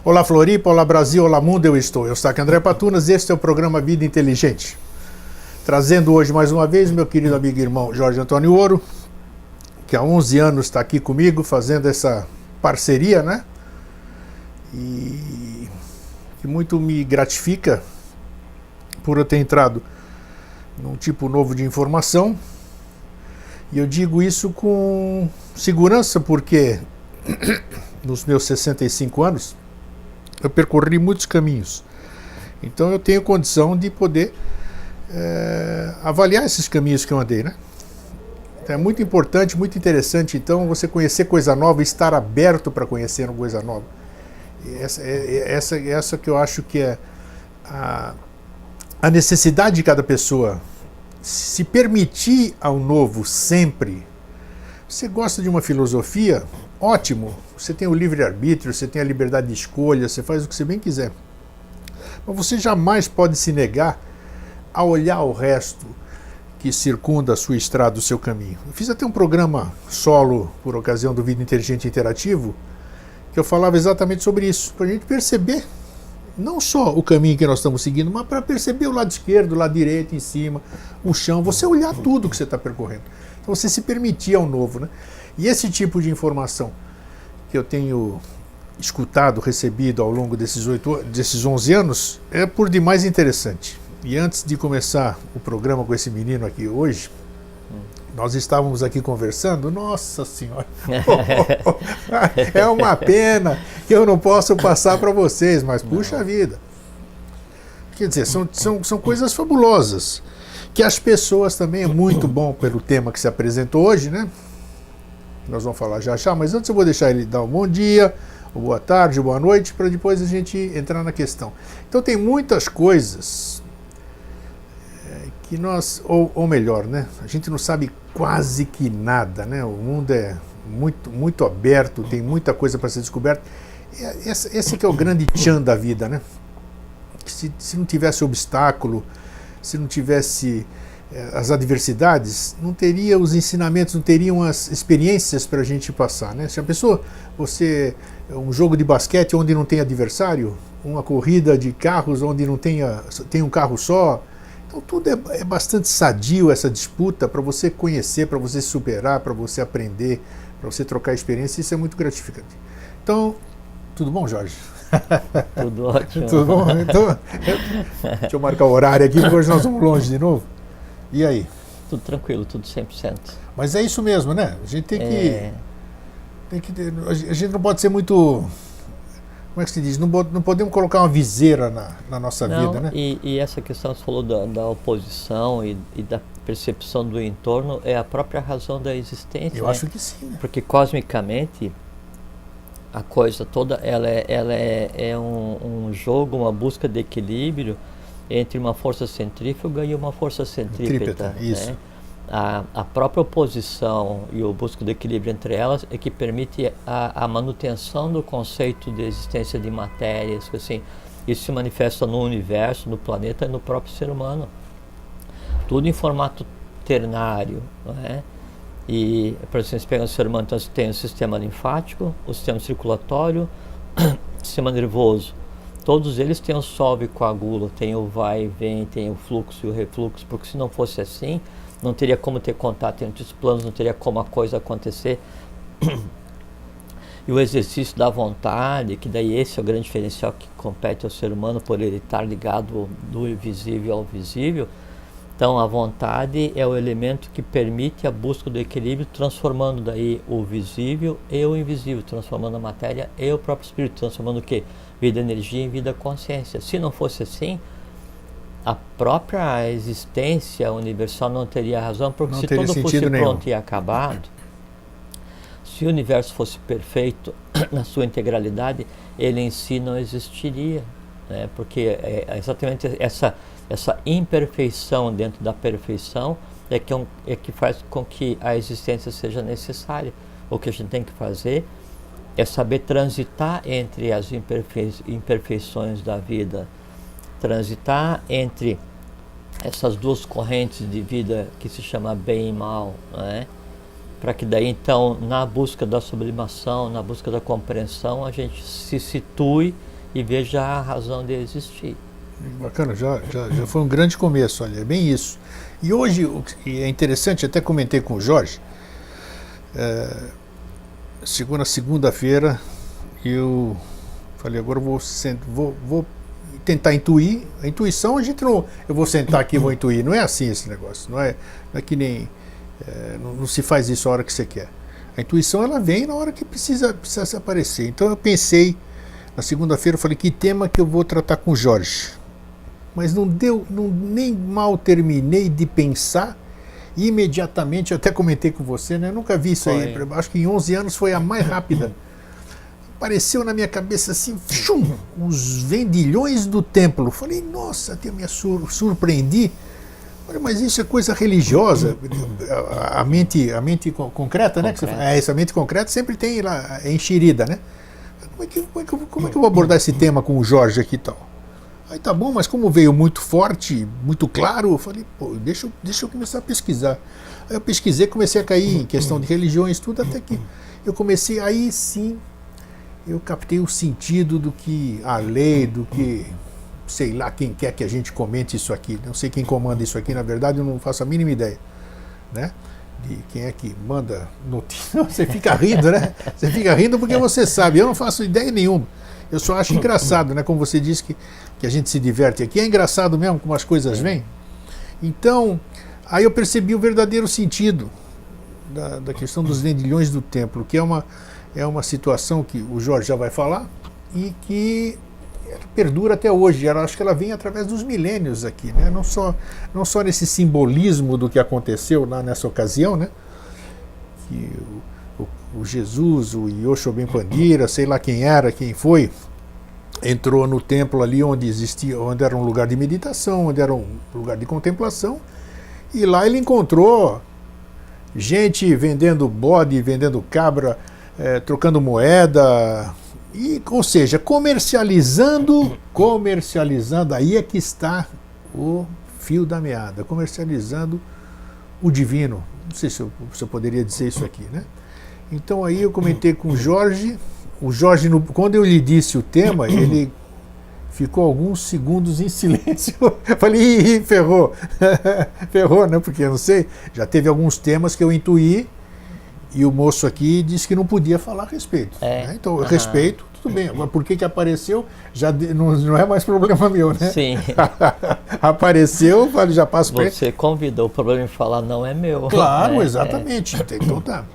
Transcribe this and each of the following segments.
Olá Floripa, olá Brasil, olá mundo, eu sou aqui André Patunas e este é o programa Vida Inteligente. Trazendo hoje mais uma vez meu querido amigo e irmão Jorge Antônio Ouro, que há 11 anos está aqui comigo fazendo essa parceria, né? E que muito me gratifica por eu ter entrado num tipo novo de informação. E eu digo isso com segurança porque nos meus 65 anos eu percorri muitos caminhos. Então eu tenho condição de poder avaliar esses caminhos que eu andei, né? Então, é muito importante, muito interessante, então, você conhecer coisa nova e estar aberto para conhecer uma coisa nova. Essa que eu acho que é a necessidade de cada pessoa. Se permitir ao novo sempre. Você gosta de uma filosofia? Ótimo. Você tem o livre-arbítrio, você tem a liberdade de escolha, você faz o que você bem quiser. Mas você jamais pode se negar a olhar o resto que circunda a sua estrada, o seu caminho. Eu fiz até um programa solo, por ocasião do Vida Inteligente Interativo, que eu falava exatamente sobre isso, para a gente perceber não só o caminho que nós estamos seguindo, mas para perceber o lado esquerdo, o lado direito, em cima, o chão, você olhar tudo que você está percorrendo. Então você se permitir ao novo, né? E esse tipo de informação que eu tenho escutado, recebido ao longo desses 11 anos, é por demais interessante. E antes de começar o programa com esse menino aqui hoje, nós estávamos aqui conversando, nossa senhora, é uma pena que eu não posso passar para vocês, mas puxa vida. Quer dizer, são coisas fabulosas, que as pessoas também, é muito bom pelo tema que se apresentou hoje, né? Nós vamos falar já, mas antes eu vou deixar ele dar um bom dia, ou boa tarde, ou boa noite, para depois a gente entrar na questão. Então tem muitas coisas que nós, ou melhor, né? A gente não sabe quase que nada, né? O mundo é muito aberto, tem muita coisa para ser descoberta. Esse que é o grande tchan da vida, né? Se não tivesse obstáculo, se não tivesse as adversidades, não teria os ensinamentos, não teriam as experiências para a gente passar, né? Se a pessoa, um jogo de basquete onde não tem adversário, uma corrida de carros onde não tem um carro só. Então tudo é bastante sadio, essa disputa, para você conhecer, para você superar, para você aprender, para você trocar experiência, isso é muito gratificante. Então, tudo bom, Jorge? Tudo ótimo. Tudo bom? Então, deixa eu marcar o horário aqui, porque hoje nós vamos longe de novo. E aí? Tudo tranquilo, tudo 100%. Mas é isso mesmo, né? A gente tem que a gente não pode ser muito... Como é que se diz? Não podemos colocar uma viseira na nossa vida, né? E essa questão que você falou da oposição e da percepção do entorno é a própria razão da existência. Eu acho que sim. Né? Porque cosmicamente a coisa toda ela é um jogo, uma busca de equilíbrio entre uma força centrífuga e uma força centrípeta. Isso. Né? A própria oposição e o busca do equilíbrio entre elas é que permite a manutenção do conceito de existência de matérias, assim, isso se manifesta no universo, no planeta e no próprio ser humano. Tudo em formato ternário, né? E, por exemplo, você pega o ser humano, então você tem o sistema linfático, o sistema circulatório, o sistema nervoso. Todos eles têm o solve e coagula, tem o vai e vem, tem o fluxo e o refluxo, porque se não fosse assim, não teria como ter contato entre os planos, não teria como a coisa acontecer. E o exercício da vontade, que daí esse é o grande diferencial que compete ao ser humano, por ele estar ligado do invisível ao visível. Então a vontade é o elemento que permite a busca do equilíbrio, transformando daí o visível e o invisível, transformando a matéria e o próprio espírito, transformando o quê? Vida energia em vida consciência. Se não fosse assim, a própria existência universal não teria razão, porque se tudo fosse pronto e acabado, se o universo fosse perfeito na sua integralidade, ele em si não existiria, né? Porque é exatamente essa imperfeição dentro da perfeição é que faz com que a existência seja necessária. O que a gente tem que fazer é saber transitar entre as imperfeições da vida, transitar entre essas duas correntes de vida que se chama bem e mal, né? Para que daí então, na busca da sublimação, na busca da compreensão, a gente se situe e veja a razão de existir. Bacana, já foi um grande começo, olha, é bem isso. E hoje, e é interessante, até comentei com o Jorge, chegou na segunda-feira, eu falei, agora eu vou tentar intuir. A intuição, a gente não, eu vou sentar aqui e vou intuir, não é assim esse negócio, não é que nem, não se faz isso a hora que você quer. A intuição, ela vem na hora que precisa se aparecer. Então eu pensei, na segunda-feira, eu falei, que tema que eu vou tratar com o Jorge? Mas nem mal terminei de pensar, e imediatamente, eu até comentei com você, né? Eu nunca vi isso aí, acho que em 11 anos foi a mais rápida. Apareceu na minha cabeça assim, os vendilhões do templo. Falei, nossa, até me surpreendi. Falei, mas isso é coisa religiosa. A mente concreta, né? Essa mente concreta sempre tem lá, é enxerida, né? Como é que eu vou abordar esse tema com o Jorge aqui e tal? Aí tá bom, mas como veio muito forte, muito claro, eu falei, pô, deixa eu começar a pesquisar. Aí eu pesquisei, comecei a cair em questão de religiões, tudo, até que eu comecei, aí sim, eu captei o sentido do que a lei, do que, sei lá, quem quer que a gente comente isso aqui. Não sei quem comanda isso aqui, na verdade eu não faço a mínima ideia, né? De quem é que manda notícia. Você fica rindo, né? Você fica rindo porque você sabe, eu não faço ideia nenhuma. Eu só acho engraçado, né? Como você disse que a gente se diverte aqui. É engraçado mesmo como as coisas vêm. Então, aí eu percebi o verdadeiro sentido da questão dos vendilhões do templo, que é uma situação que o Jorge já vai falar e que perdura até hoje. Acho que ela vem através dos milênios aqui, né? Não só nesse simbolismo do que aconteceu lá nessa ocasião, né? Que o Jesus, o Yoshoben Pandira, sei lá quem era, quem foi, entrou no templo ali onde era um lugar de meditação, onde era um lugar de contemplação, e lá ele encontrou gente vendendo bode, vendendo cabra, trocando moeda, ou seja, comercializando, aí é que está o fio da meada, comercializando o divino. Não sei se eu poderia dizer isso aqui, né? Então aí eu comentei com o Jorge, quando eu lhe disse o tema, ele ficou alguns segundos em silêncio. Falei, ferrou, ferrou, né? Porque eu não sei, já teve alguns temas que eu intuí e o moço aqui disse que não podia falar a respeito. Né? Então eu respeito, tudo bem. Agora por que apareceu, já não é mais problema meu, né? Sim. Apareceu, já passo para ele. Você convidou, o problema de falar não é meu. Claro, exatamente. Então tá.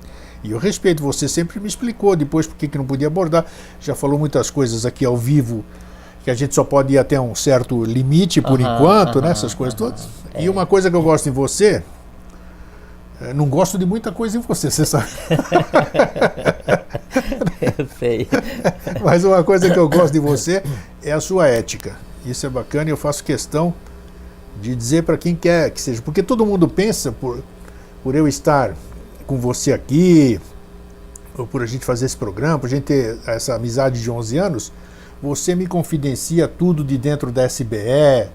E eu respeito, você sempre me explicou depois por que não podia abordar. Já falou muitas coisas aqui ao vivo, que a gente só pode ir até um certo limite por enquanto, né? Essas coisas todas. E uma coisa que eu gosto em você, não gosto de muita coisa em você sabe. Eu sei. Mas uma coisa que eu gosto de você é a sua ética. Isso é bacana e eu faço questão de dizer para quem quer que seja. Porque todo mundo pensa, por eu estar com você aqui, ou por a gente fazer esse programa, por a gente ter essa amizade de 11 anos, você me confidencia tudo de dentro da SBE,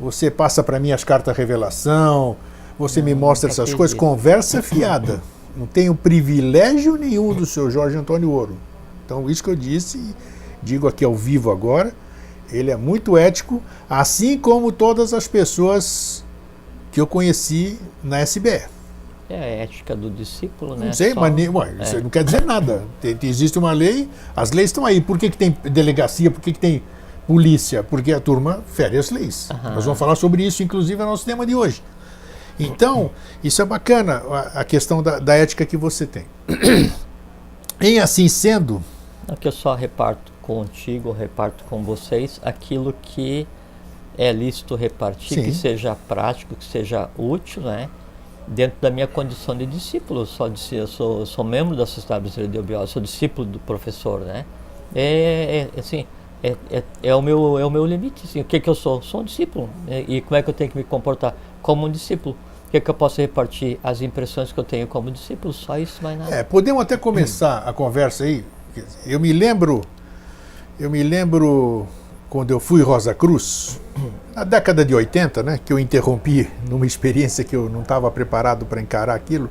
você passa para mim as cartas revelação, você me mostra essas coisas, conversa fiada. Não tenho privilégio nenhum do seu Jorge Antônio Ouro. Então, isso que eu disse, digo aqui ao vivo agora, ele é muito ético, assim como todas as pessoas que eu conheci na SBE. É a ética do discípulo, né? Não sei, mas isso não quer dizer nada. Existe uma lei, as leis estão aí. Por que tem delegacia? Por que tem polícia? Porque a turma fere as leis. Nós vamos falar sobre isso, inclusive, no nosso tema de hoje. Então, isso é bacana, a questão da ética que você tem. Em assim sendo... Que eu só reparto contigo, reparto com vocês aquilo que é lícito repartir, Sim. que seja prático, que seja útil, né? Dentro da minha condição de discípulo. Eu sou membro da Sociedade Brasileira de Biobiose, sou discípulo do professor, né? É o meu limite, assim. O que eu sou? Sou um discípulo. E como é que eu tenho que me comportar como um discípulo? O que eu posso repartir? As impressões que eu tenho como discípulo, só isso, mais nada. Podemos até começar a conversa aí. Eu me lembro quando eu fui Rosa Cruz, na década de 80, né, que eu interrompi numa experiência que eu não estava preparado para encarar aquilo,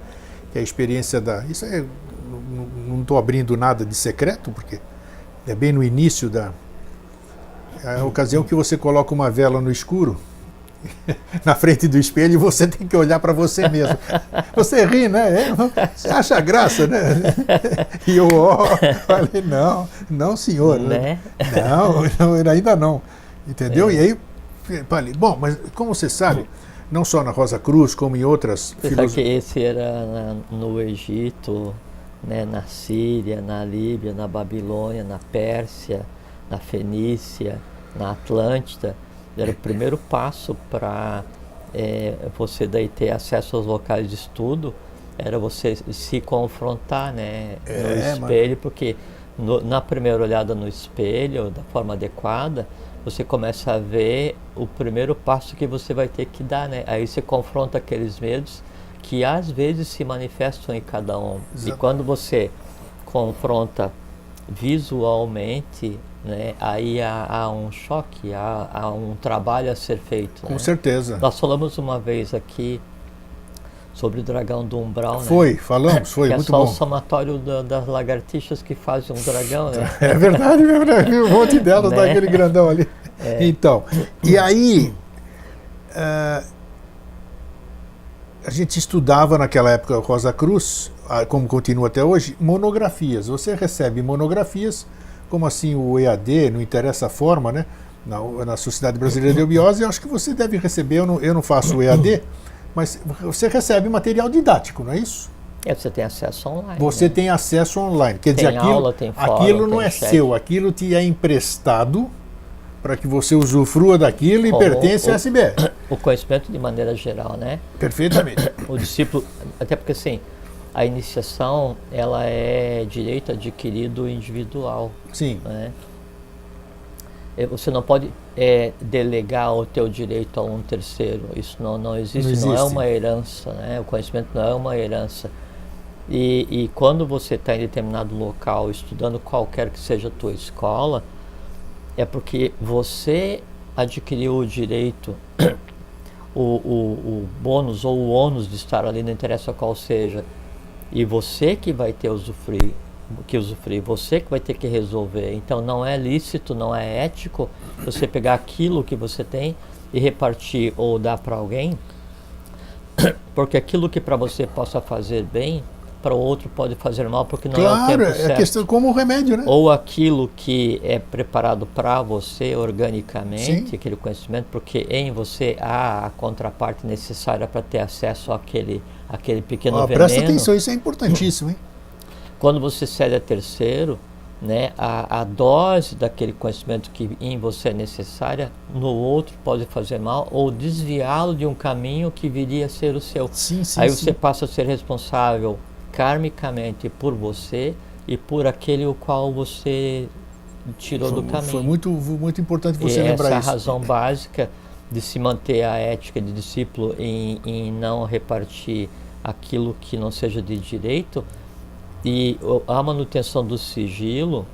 que é a experiência isso aí, não estou abrindo nada de secreto, porque é bem no início É a ocasião que você coloca uma vela no escuro, na frente do espelho, e você tem que olhar para você mesmo. Você ri, né? Você acha graça, né? E eu falei, não, senhor. Né? Não, ainda não. Entendeu? E aí, falei, bom, mas como você sabe, não só na Rosa Cruz, como em outras Você sabe que esse era no Egito, né, na Síria, na Líbia, na Babilônia, na Pérsia, na Fenícia, na Atlântida. Era o primeiro passo para você daí ter acesso aos locais de estudo, era você se confrontar, né, no espelho, porque na primeira olhada no espelho, da forma adequada, você começa a ver o primeiro passo que você vai ter que dar, né? Aí você confronta aqueles medos que às vezes se manifestam em cada um. Exato. E quando você confronta visualmente, né, aí há um choque, há um trabalho a ser feito. Com né? certeza. Nós falamos uma vez aqui sobre o dragão do umbral, Falamos, foi que muito bom. É bom. só o somatório das lagartixas que fazem um dragão, né? É verdade, um monte delas, né? Daquele grandão ali. Então, e aí a gente estudava naquela época Rosa Cruz, como continua até hoje, monografias. Você recebe monografias, como assim o EAD, não interessa a forma, né? Na Sociedade Brasileira de Eubiose, eu acho que você deve receber, eu não faço o EAD, mas você recebe material didático, não é isso? Você tem acesso online. Você tem acesso online. Quer dizer, aquilo não é seu, aquilo te é emprestado para que você usufrua daquilo e pertence à SBE. O conhecimento de maneira geral, né? Perfeitamente. O discípulo, até porque assim, a iniciação, ela é direito adquirido individual. Sim. Né? Você não pode delegar o teu direito a um terceiro. Isso não existe, não é uma herança, né? O conhecimento não é uma herança. E quando você está em determinado local, estudando qualquer que seja a tua escola, é porque você adquiriu o direito, o bônus ou o ônus de estar ali, não interessa qual seja, e você que vai ter usufruir, você que vai ter que resolver. Então não é lícito, não é ético você pegar aquilo que você tem e repartir ou dar para alguém, porque aquilo que para você possa fazer bem, para o outro pode fazer mal, porque não é o tempo certo. Claro, é questão como um remédio, né? Ou aquilo que é preparado para você organicamente, Sim. aquele conhecimento, porque em você há a contraparte necessária para ter acesso àquele pequeno veneno. Presta atenção, isso é importantíssimo, hein? Quando você cede a terceiro, né, a dose daquele conhecimento que em você é necessária, no outro pode fazer mal ou desviá-lo de um caminho que viria a ser o seu. Sim, Aí você passa a ser responsável karmicamente por você e por aquele o qual você tirou do caminho. Foi muito importante você lembrar isso. Essa é a razão básica de se manter a ética de discípulo em não repartir aquilo que não seja de direito, e a manutenção do sigilo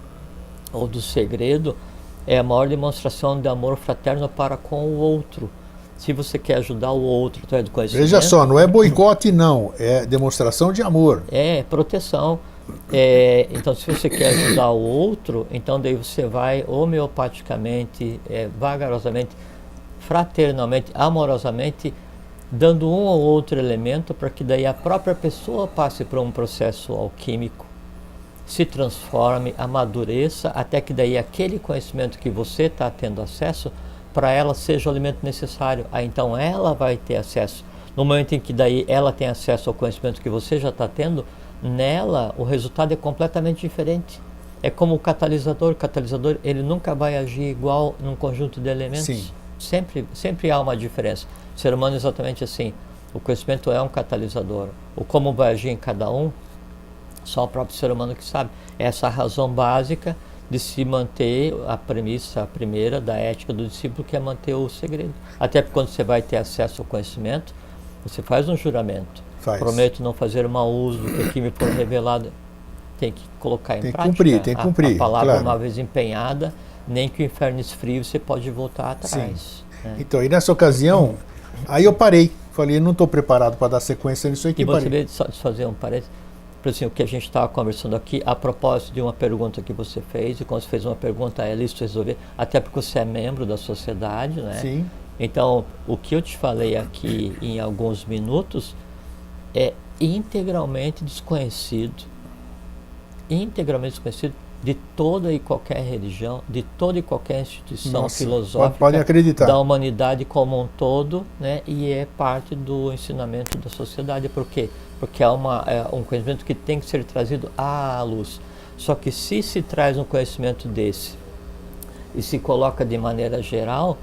ou do segredo é a maior demonstração de amor fraterno para com o outro. Se você quer ajudar o outro através do conhecimento... Veja só, não é boicote não, é demonstração de amor. É proteção. Então, se você quer ajudar o outro, então daí você vai homeopaticamente, vagarosamente, fraternalmente, amorosamente, dando um ou outro elemento para que daí a própria pessoa passe por um processo alquímico, se transforme, amadureça, até que daí aquele conhecimento que você está tendo acesso, para ela seja o alimento necessário. Aí então ela vai ter acesso. No momento em que daí ela tem acesso ao conhecimento que você já está tendo, nela o resultado é completamente diferente. É como o catalisador. O catalisador, ele nunca vai agir igual num conjunto de elementos. Sim. Sempre há uma diferença. O ser humano é exatamente assim. O conhecimento é um catalisador. O como vai agir em cada um, só o próprio ser humano que sabe. Essa é a razão básica de se manter a premissa, a primeira da ética do discípulo, que é manter o segredo. Até porque quando você vai ter acesso ao conhecimento, você faz um juramento. Prometo não fazer mau uso do que aqui me for revelado. Tem que colocar em prática. Tem que cumprir. A palavra, claro. Uma vez empenhada, nem que o inferno esfrie, você pode voltar atrás. Né? Então, e nessa ocasião, aí eu parei. Falei, não estou preparado para dar sequência nisso aqui. E você veio só fazer um parênteses. por exemplo, o que a gente estava conversando aqui, a propósito de uma pergunta que você fez, e quando você fez uma pergunta, é lícito resolver, até porque você é membro da sociedade, né? Sim. Então, o que eu te falei aqui em alguns minutos é integralmente desconhecido de toda e qualquer religião, de toda e qualquer instituição filosófica pode acreditar. da humanidade como um todo, né? E é parte do ensinamento da sociedade. Por quê? Porque é um conhecimento que tem que ser trazido à luz. Só que se traz um conhecimento desse e se coloca de maneira geral,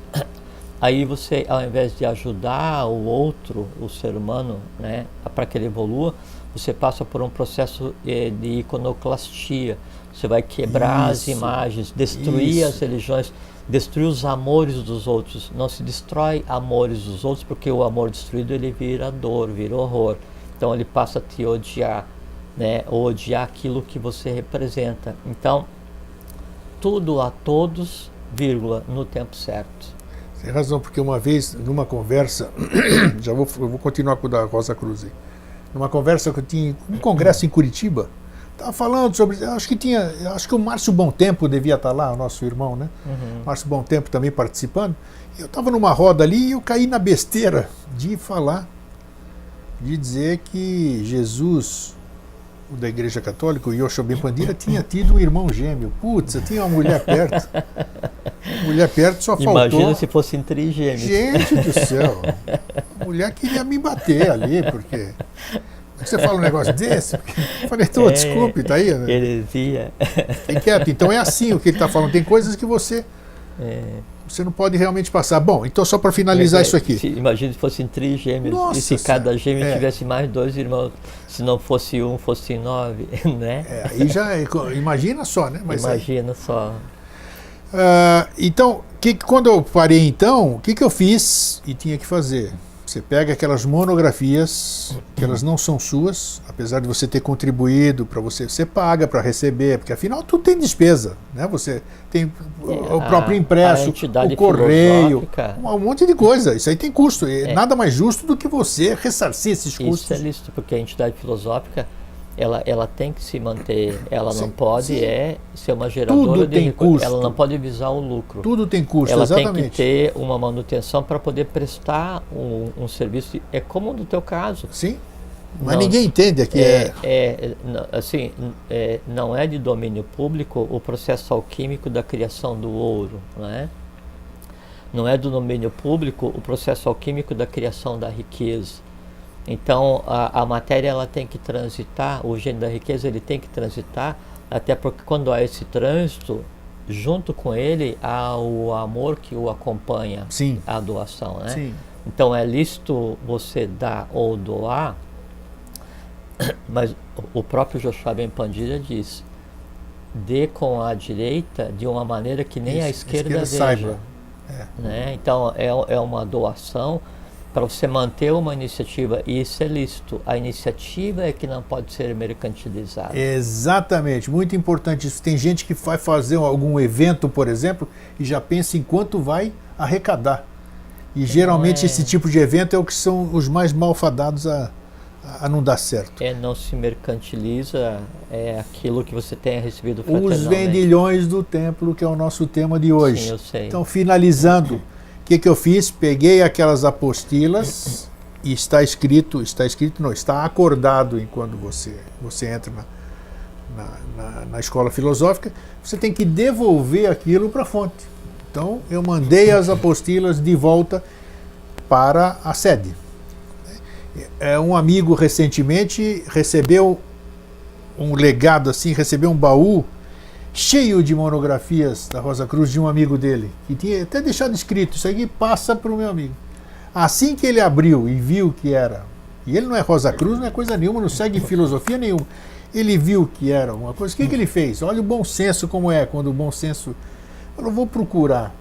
aí você, ao invés de ajudar o outro, o ser humano, né, para que ele evolua, você passa por um processo de iconoclastia. Você vai quebrar as imagens, destruir as religiões, destruir os amores dos outros. Não se destrói amores dos outros, porque o amor destruído ele vira dor, vira horror. Então ele passa a te odiar, né, ou odiar aquilo que você representa. Então, tudo a todos, vírgula, no tempo certo. Tem razão, porque uma vez, numa conversa, eu vou continuar com o da Rosa Cruz aí. Numa conversa que eu tinha, um congresso em Curitiba, estava falando sobre, acho que o Márcio Bom Tempo devia estar lá, o nosso irmão, né? Márcio Bom Tempo também participando. Eu estava numa roda ali e eu caí na besteira de falar, de dizer que Jesus, o da Igreja Católica, o Yoshua Ben Pandira, tinha tido um irmão gêmeo. Putz, eu tinha uma mulher perto. Mulher perto só faltou. Imagina se fossem trigêmeos. Gente do céu. A mulher queria me bater ali, porque... Como é que você fala um negócio desse? Eu falei, desculpe, tá aí. Né? Heresia. Fique quieto. Então é assim o que ele está falando. Tem coisas que você não pode realmente passar. Bom, então só para finalizar isso aqui. Imagina se fossem trigêmeos. Nossa, e se cada gêmeo tivesse mais 2 irmãos. Se não fosse um, fossem 9, né? Aí já, imagina só, né? Mas imagina só. Então, quando eu parei então, o que eu fiz e tinha que fazer? Você pega aquelas monografias, que elas não são suas, apesar de você ter contribuído para você paga para receber, porque afinal tudo tem despesa, né? Você tem o próprio impresso, o correio, um monte de coisa. Isso aí tem custo. Nada mais justo do que você ressarcir esses custos. Isso é lícito, porque a entidade filosófica ela tem que se manter, ela não pode ser uma geradora de recursos, ela não pode visar o lucro. Tudo tem custo, ela exatamente. Tem que ter uma manutenção para poder prestar um serviço, é como no teu caso. Sim, mas ninguém entende aqui. Não é de domínio público o processo alquímico da criação do ouro, né? Não é do domínio público o processo alquímico da criação da riqueza. Então a matéria ela tem que transitar, o gênio da riqueza ele tem que transitar, até porque quando há esse trânsito, junto com ele há o amor que o acompanha. Sim. A doação, né? Sim. Então é lícito você dar ou doar, mas o próprio Yoshua Ben Pandira diz, dê com a direita de uma maneira que nem a esquerda veja. Saiba. Né? Então é uma doação para você manter uma iniciativa, e isso é lícito. A iniciativa é que não pode ser mercantilizada. Exatamente, muito importante isso. Tem gente que vai fazer algum evento, por exemplo, e já pensa em quanto vai arrecadar. E geralmente esse tipo de evento é o que são os mais malfadados a não dar certo. Não se mercantiliza aquilo que você tenha recebido fraternalmente. Os vendilhões do templo, que é o nosso tema de hoje. Sim, eu sei. Então, finalizando... O que eu fiz? Peguei aquelas apostilas e está acordado enquanto você entra na escola filosófica, você tem que devolver aquilo para a fonte. Então, eu mandei as apostilas de volta para a sede. Um amigo recentemente recebeu um legado assim, recebeu um baú cheio de monografias da Rosa Cruz de um amigo dele, que tinha até deixado escrito, isso aqui passa para o meu amigo. Assim que ele abriu e viu que era, e ele não é Rosa Cruz, não é coisa nenhuma, não segue filosofia nenhuma, ele viu que era uma coisa, o que ele fez? Olha o bom senso como é, quando o bom senso, falou, vou procurar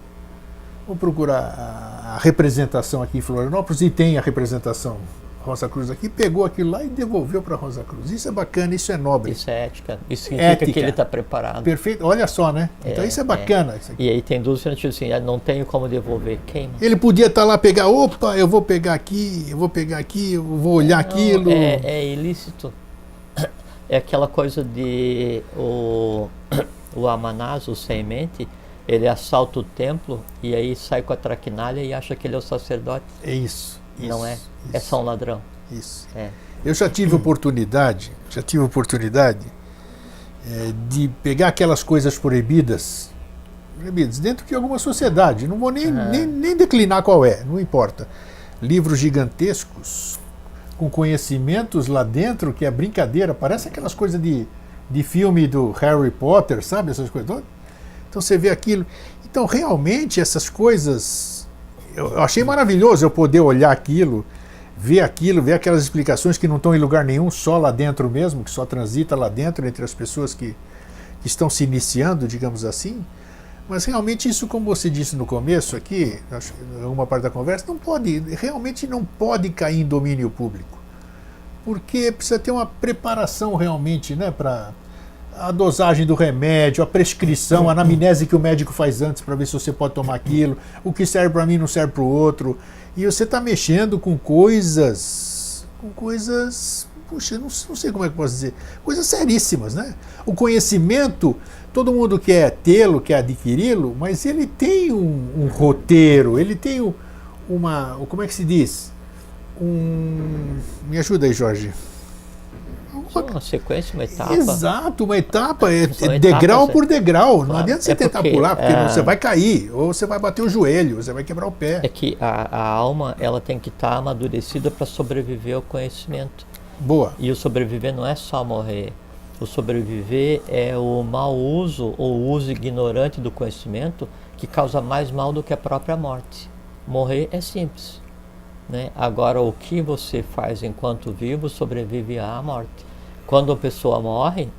a representação aqui em Florianópolis, e tem a representação Rosa Cruz aqui, pegou aquilo lá e devolveu para Rosa Cruz. Isso é bacana, isso é nobre. Isso é ética. Isso significa que ele está preparado. Perfeito. Olha só, né? Então isso é bacana. Isso aqui. E aí tem dúvida no sentido assim, não tenho como devolver, queima. Ele podia estar lá, pegar, opa, eu vou pegar aqui, eu vou olhar aquilo. É ilícito. É aquela coisa de o Amanás, o sem mente, ele assalta o templo e aí sai com a traquinalha e acha que ele é o sacerdote. É isso. Não é? Isso. É só um ladrão. Isso. É. Eu já tive oportunidade de pegar aquelas coisas proibidas dentro de alguma sociedade. Não vou nem declinar qual é, não importa. Livros gigantescos, com conhecimentos lá dentro, que é brincadeira, parece aquelas coisas de filme do Harry Potter, sabe? Essas coisas todas. Então você vê aquilo. Então realmente essas coisas, eu achei maravilhoso eu poder olhar aquilo, ver aquelas explicações que não estão em lugar nenhum, só lá dentro mesmo, que só transita lá dentro entre as pessoas que estão se iniciando, digamos assim. Mas realmente isso, como você disse no começo aqui, em alguma parte da conversa, realmente não pode cair em domínio público. Porque precisa ter uma preparação realmente, né, para a dosagem do remédio, a prescrição, a anamnese que o médico faz antes para ver se você pode tomar aquilo, o que serve para mim não serve para o outro. E você está mexendo com coisas, puxa, não sei como é que eu posso dizer, coisas seríssimas, né? O conhecimento, todo mundo quer tê-lo, quer adquiri-lo, mas ele tem um roteiro, ele tem como é que se diz? Me ajuda aí, Jorge. Uma sequência, uma etapa. Exato, uma etapa, São degrau etapas, por degrau. Não claro, adianta você tentar pular, porque você vai cair, ou você vai bater o joelho, você vai quebrar o pé. É que a alma, ela tem que estar amadurecida para sobreviver ao conhecimento. Boa. E o sobreviver não é só morrer. O sobreviver é o mau uso ou uso ignorante do conhecimento que causa mais mal do que a própria morte. Morrer é simples, né? Agora, o que você faz enquanto vivo sobrevive à morte. Quando a pessoa morre,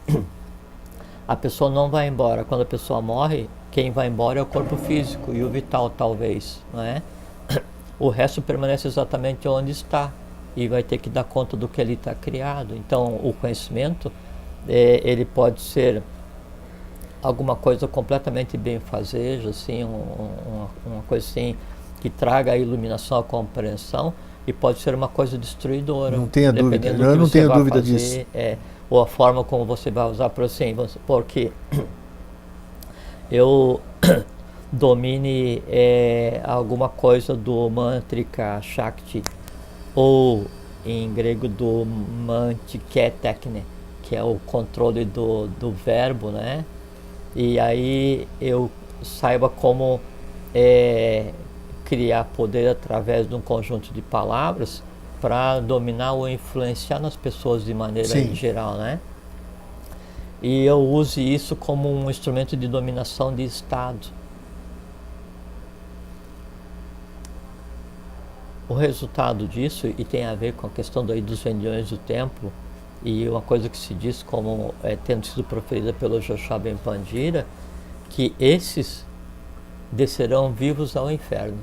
a pessoa não vai embora. Quando a pessoa morre, quem vai embora é o corpo físico e o vital, talvez, não é? O resto permanece exatamente onde está e vai ter que dar conta do que ele está criado. Então, o conhecimento, ele pode ser alguma coisa completamente benfazeja, assim, uma coisa assim que traga a iluminação, a compreensão, e pode ser uma coisa destruidora. Não tenha dúvida, eu não tenho dúvida disso. Ou a forma como você vai usar, porque eu domine alguma coisa do Mantrika Shakti, ou em grego do Mantiketekne, que é o controle do verbo, né? E aí eu saiba como criar poder através de um conjunto de palavras para dominar ou influenciar nas pessoas de maneira geral, né? E eu use isso como um instrumento de dominação de Estado. O resultado disso, e tem a ver com a questão dos vendilhões do templo, e uma coisa que se diz como tendo sido proferida pelo Joshua Ben Pandira, que esses descerão vivos ao inferno.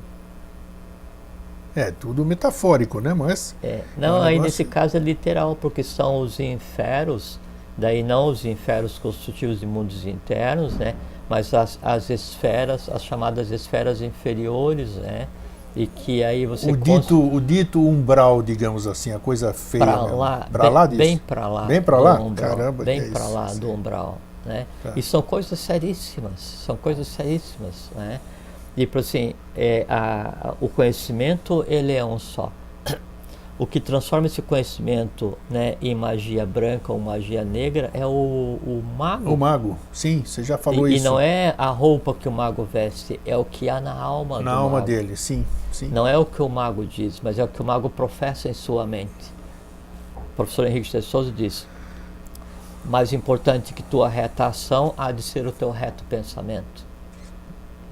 É tudo metafórico, né? Mas não, aí nesse caso é literal, porque são os inferos, daí não os inferos constitutivos de mundos internos, né? Mas as esferas, as chamadas esferas inferiores, né? E que aí você o dito umbral, digamos assim, a coisa feia. Para lá, bem para lá. Bem para lá? Umbral, Caramba, bem para lá do umbral, né? Tá. E são coisas seríssimas, né? E por assim, o conhecimento, ele é um só. O que transforma esse conhecimento, né, em magia branca ou magia negra é o mago. O mago, sim, você já falou isso. E não é a roupa que o mago veste, é o que há na alma do mago. Na alma dele, sim. Não é o que o mago diz, mas é o que o mago professa em sua mente. O professor Henrique de Souza diz: mais importante que tua reta ação há de ser o teu reto pensamento.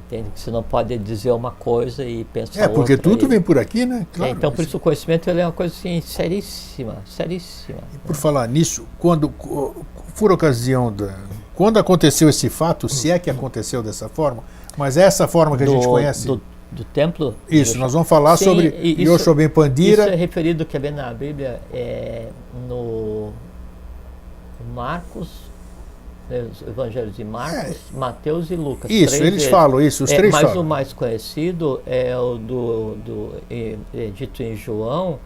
Entende? Que você não pode dizer uma coisa e pensar outra. Porque tudo vem por aqui, né? Claro, então, por isso o conhecimento ele é uma coisa assim, seríssima. E por falar nisso, por ocasião quando aconteceu esse fato, se é que aconteceu dessa forma, mas é essa forma que a gente conhece? Do templo? Isso, nós vamos falar sobre Joshua Ben Pandira. Isso é referido que é bem na Bíblia, no Marcos, os evangelhos de Marcos, Mateus e Lucas. Isso, eles falam isso, os três falam. Mas o mais conhecido é o dito em João,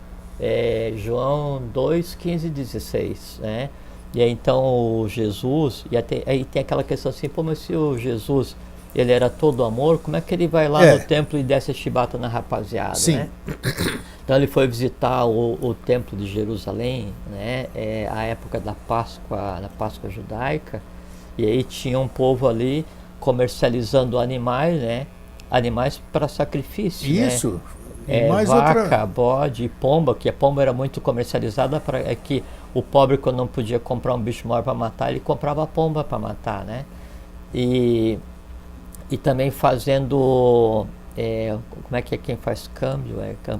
João 2, 15 e 16, né? E aí então o Jesus, e até, aí tem aquela questão assim, pô, mas se o Jesus, ele era todo amor, como é que ele vai lá no templo e desce a chibata na rapaziada, Sim. né? Então ele foi visitar o templo de Jerusalém, né? A época da Páscoa judaica, e aí tinha um povo ali comercializando animais, né? Animais para sacrifício, Isso. né? E mais Vaca, bode, pomba, que a pomba era muito comercializada para que o pobre, quando não podia comprar um bicho maior para matar, ele comprava a pomba para matar, né? E também fazendo, como é que é quem faz câmbio?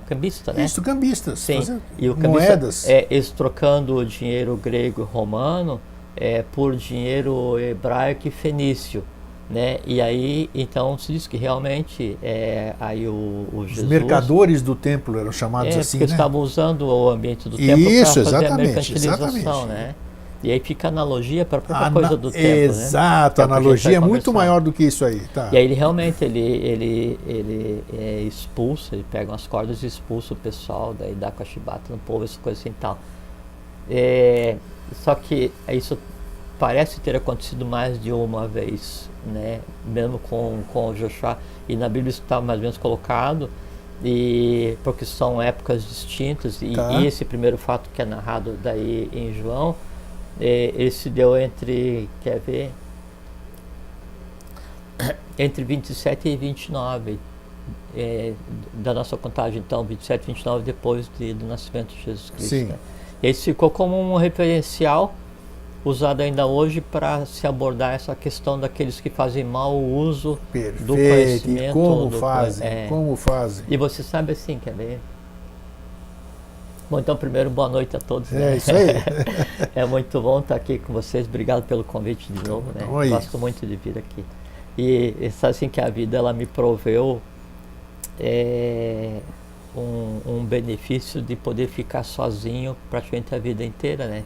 Cambista, né? Isso, cambistas. Sim, e o moedas. Eles trocando o dinheiro grego e romano por dinheiro hebraico e fenício, né? E aí, então, se diz que realmente aí o Jesus... Os mercadores do templo eram chamados assim, porque né? estavam usando o ambiente do templo para fazer a mercantilização, né? E aí fica a analogia para a própria coisa do templo, exato, né? a analogia é muito maior do que isso aí. Tá. E aí ele realmente expulsa, ele pega umas cordas e expulsa o pessoal, daí dá com a chibata no povo, essas coisas assim e tal. Só que isso parece ter acontecido mais de uma vez, né? Mesmo com o Joshua, e na Bíblia isso está mais ou menos colocado, porque são épocas distintas, e esse primeiro fato que é narrado daí em João, ele se deu entre 27 e 29 da nossa contagem, então 27 e 29 depois do nascimento de Jesus Cristo. Sim. Né? E isso ficou como um referencial usado ainda hoje para se abordar essa questão daqueles que fazem mau uso do conhecimento. E como fazem? E você sabe assim, quer ver? Bom, então primeiro boa noite a todos. Né? Isso aí. É muito bom estar aqui com vocês. Obrigado pelo convite de novo, né? Gosto muito de vir aqui. E sabe assim que a vida ela me proveu um benefício de poder ficar sozinho praticamente a vida inteira, né?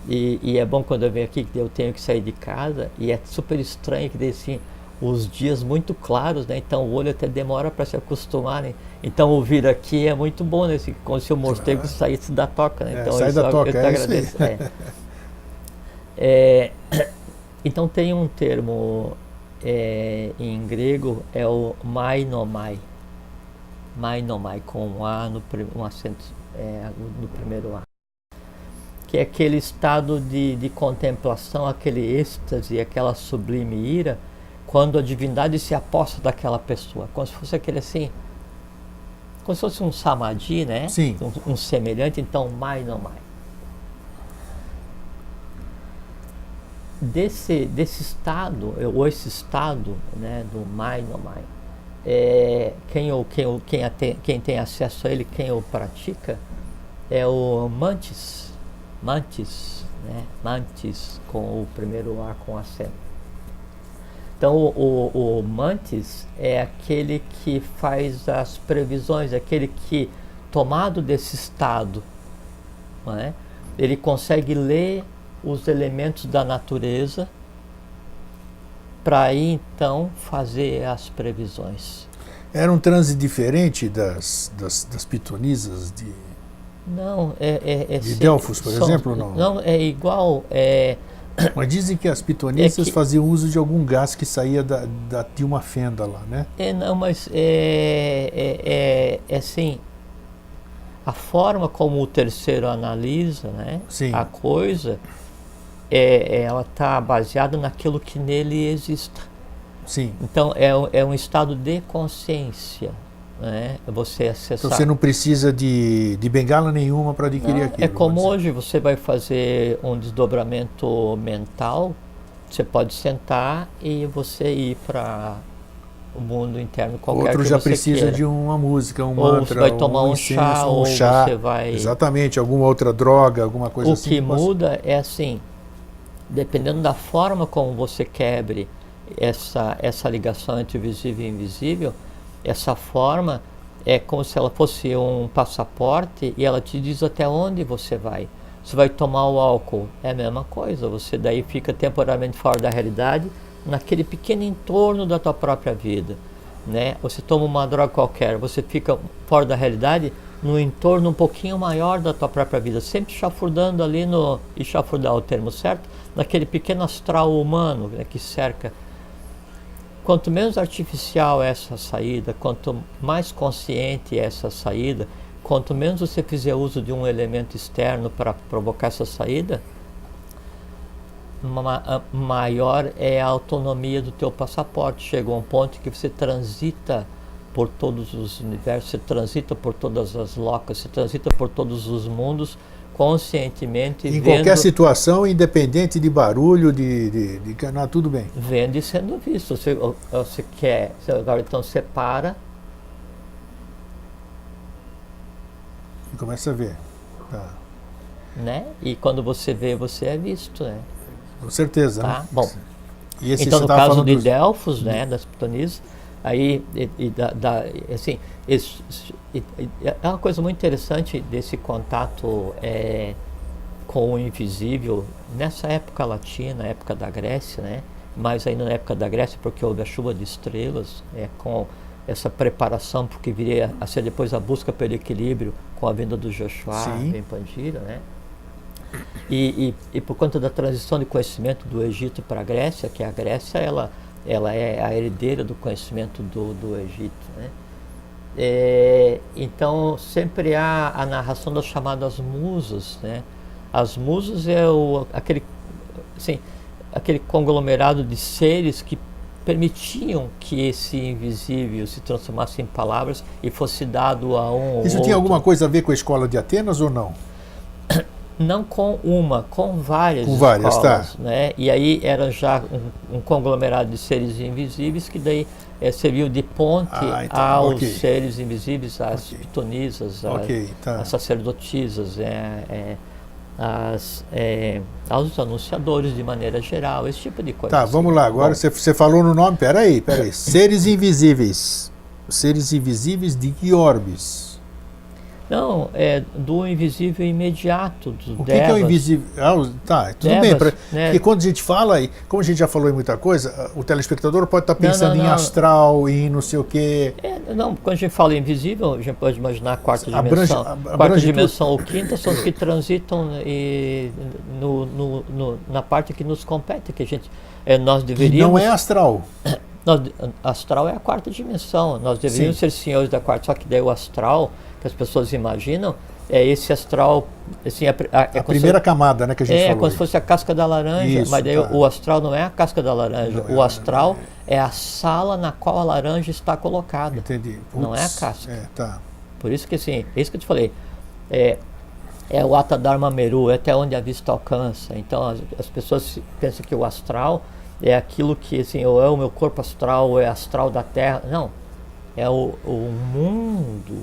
E é bom quando eu venho aqui que eu tenho que sair de casa, e é super estranho que assim, os dias muito claros, né? Então o olho até demora para se acostumar, né? Então o vir aqui é muito bom, né? Como se o morcego saísse da toca, né? Então sai da toca, eu te agradeço. Então tem um termo em grego, é o mainomai. Mainomai, com um acento no primeiro A. Que é aquele estado de contemplação, aquele êxtase, aquela sublime ira, quando a divindade se aposta daquela pessoa, como se fosse aquele assim, como se fosse um samadhi, né? Sim. Um semelhante, então mainomai. Desse estado, ou esse estado, né, do mainomai, quem tem acesso a ele, quem o pratica, é o mantis, né? Mantis, com o primeiro A com acento. Então o mantis é aquele que faz as previsões, aquele que, tomado desse estado, não é? Ele consegue ler os elementos da natureza para aí então fazer as previsões. Era um transe diferente das pitonisas de... Não, de Delfos, por exemplo, não? Não, é igual. Mas dizem que as pitonisas faziam uso de algum gás que saía de uma fenda lá, né? Não, mas assim, a forma como o terceiro analisa, né, a coisa, ela está baseada naquilo que nele exista. Sim. Então é um estado de consciência. Né? Você acessar. Então você não precisa de bengala nenhuma para adquirir aquilo. É como hoje você vai fazer um desdobramento mental, você pode sentar e você ir para o mundo interno qualquer. Outro que já você precisa queira. de uma música, um ou mantra, você vai tomar um incenso, chá, ou você vai... Exatamente, alguma outra droga, alguma coisa assim. O que muda é assim, dependendo da forma como você quebre essa ligação entre o visível e o invisível, essa forma é como se ela fosse um passaporte e ela te diz até onde você vai. Você vai tomar o álcool, é a mesma coisa, você daí fica temporariamente fora da realidade, naquele pequeno entorno da tua própria vida, né? Você toma uma droga qualquer, você fica fora da realidade no entorno um pouquinho maior da tua própria vida, sempre chafurdando ali no, e chafurdar é o termo certo, naquele pequeno astral humano, né, que cerca. Quanto menos artificial é essa saída, quanto mais consciente é essa saída, quanto menos você fizer uso de um elemento externo para provocar essa saída, maior é a autonomia do teu passaporte. Chega a um ponto que você transita por todos os universos, você transita por todas as locas, você transita por todos os mundos conscientemente. Em qualquer situação, independente de barulho, não, tudo bem. Vendo e sendo visto. Você quer, agora então você para. E começa a ver. Tá. Né? E quando você vê, você é visto, né? Com certeza. Tá? Né? Bom, e esse então no caso de Delfos, né, das pitonisas, aí assim, é uma coisa muito interessante desse contato com o invisível nessa época latina, época da Grécia, né? Mas ainda na época da Grécia, porque houve a chuva de estrelas, com essa preparação, porque viria a ser depois a busca pelo equilíbrio com a vinda do Joshua em Pandira, né? E por conta da transição de conhecimento do Egito para a Grécia, que a Grécia ela é a herdeira do conhecimento do Egito, né? Então sempre há a narração das chamadas musas, né? As musas é aquele conglomerado de seres que permitiam que esse invisível se transformasse em palavras e fosse dado a um ou Isso tinha alguma coisa a ver com a escola de Atenas ou não? Não com uma, com várias escolas, tá. Né? E aí era já um conglomerado de seres invisíveis que daí serviu de ponte aos seres invisíveis, às pitonisas, às sacerdotisas, aos anunciadores de maneira geral, esse tipo de coisa. Tá, vamos lá, agora você falou no nome, peraí. Seres invisíveis. Seres invisíveis de que orbes? Não, é do invisível imediato, do O que é o invisível? Tá, tudo bem. Porque quando a gente fala, como a gente já falou em muita coisa, o telespectador pode estar pensando em astral, em não sei o quê. Quando a gente fala invisível, a gente pode imaginar a quarta dimensão. Quarta dimensão ou quinta são os que transitam na parte que nos compete, que a gente, nós deveríamos... E não é astral. Astral é a quarta dimensão, nós deveríamos ser senhores da quarta, só que daí o astral, que as pessoas imaginam, é esse astral, assim, a primeira camada, né, que a gente falou. Como se fosse a casca da laranja, mas daí o astral não é a casca da laranja, o astral é a sala na qual a laranja está colocada. Entendi. Não é a casca. Tá. Por isso que, assim, é isso que eu te falei, é o Atadharma Meru, é até onde a vista alcança. Então as pessoas pensam que o astral é aquilo que, assim, ou é o meu corpo astral, ou é astral da Terra. Não, é o mundo,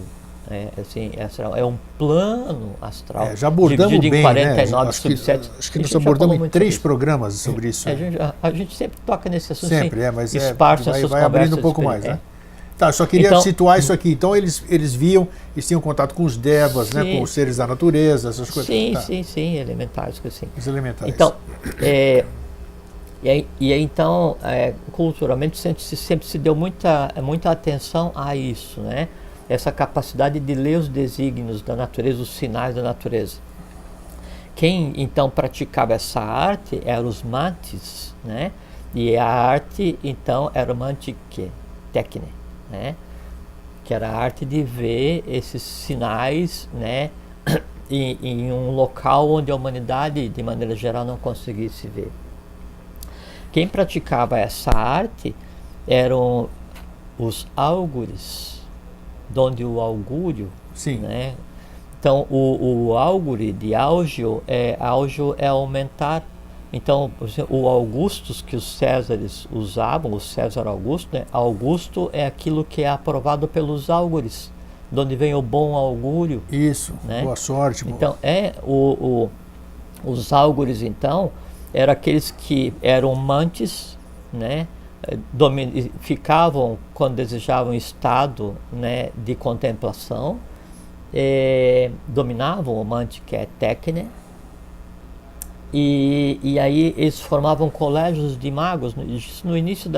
é um plano astral. Já abordamos dividido bem, em 49 né? subsetos. Acho que nós abordamos em 3 programas sobre isso. A gente sempre toca nesse assunto. Sempre, mas vai abrindo um pouco mais, né? Tá, só queria situar isso aqui. Então eles viam, eles tinham contato com os devas, né, com os seres da natureza, essas coisas. Sim, elementares. Assim. Os elementares. Então, então, culturalmente sempre se deu muita atenção a isso, né? Essa capacidade de ler os desígnios da natureza, os sinais da natureza. Quem então praticava essa arte eram os mantis, né? E a arte então era o mantique, técnica, né? Que era a arte de ver esses sinais, né? em um local onde a humanidade, de maneira geral, não conseguisse ver. Quem praticava essa arte eram os augures, donde o augúrio, né? Então o augure de áugio é aumentar. Então o Augustus que os Césares usavam, o César Augusto, né? Augusto é aquilo que é aprovado pelos augures, de onde vem o bom augúrio. Isso, né? Boa sorte. Então os augures então eram aqueles que eram mantes, né? Ficavam quando desejavam estado, né, de contemplação, dominavam o mante, que é técnica, E aí eles formavam colégios de magos, isso no início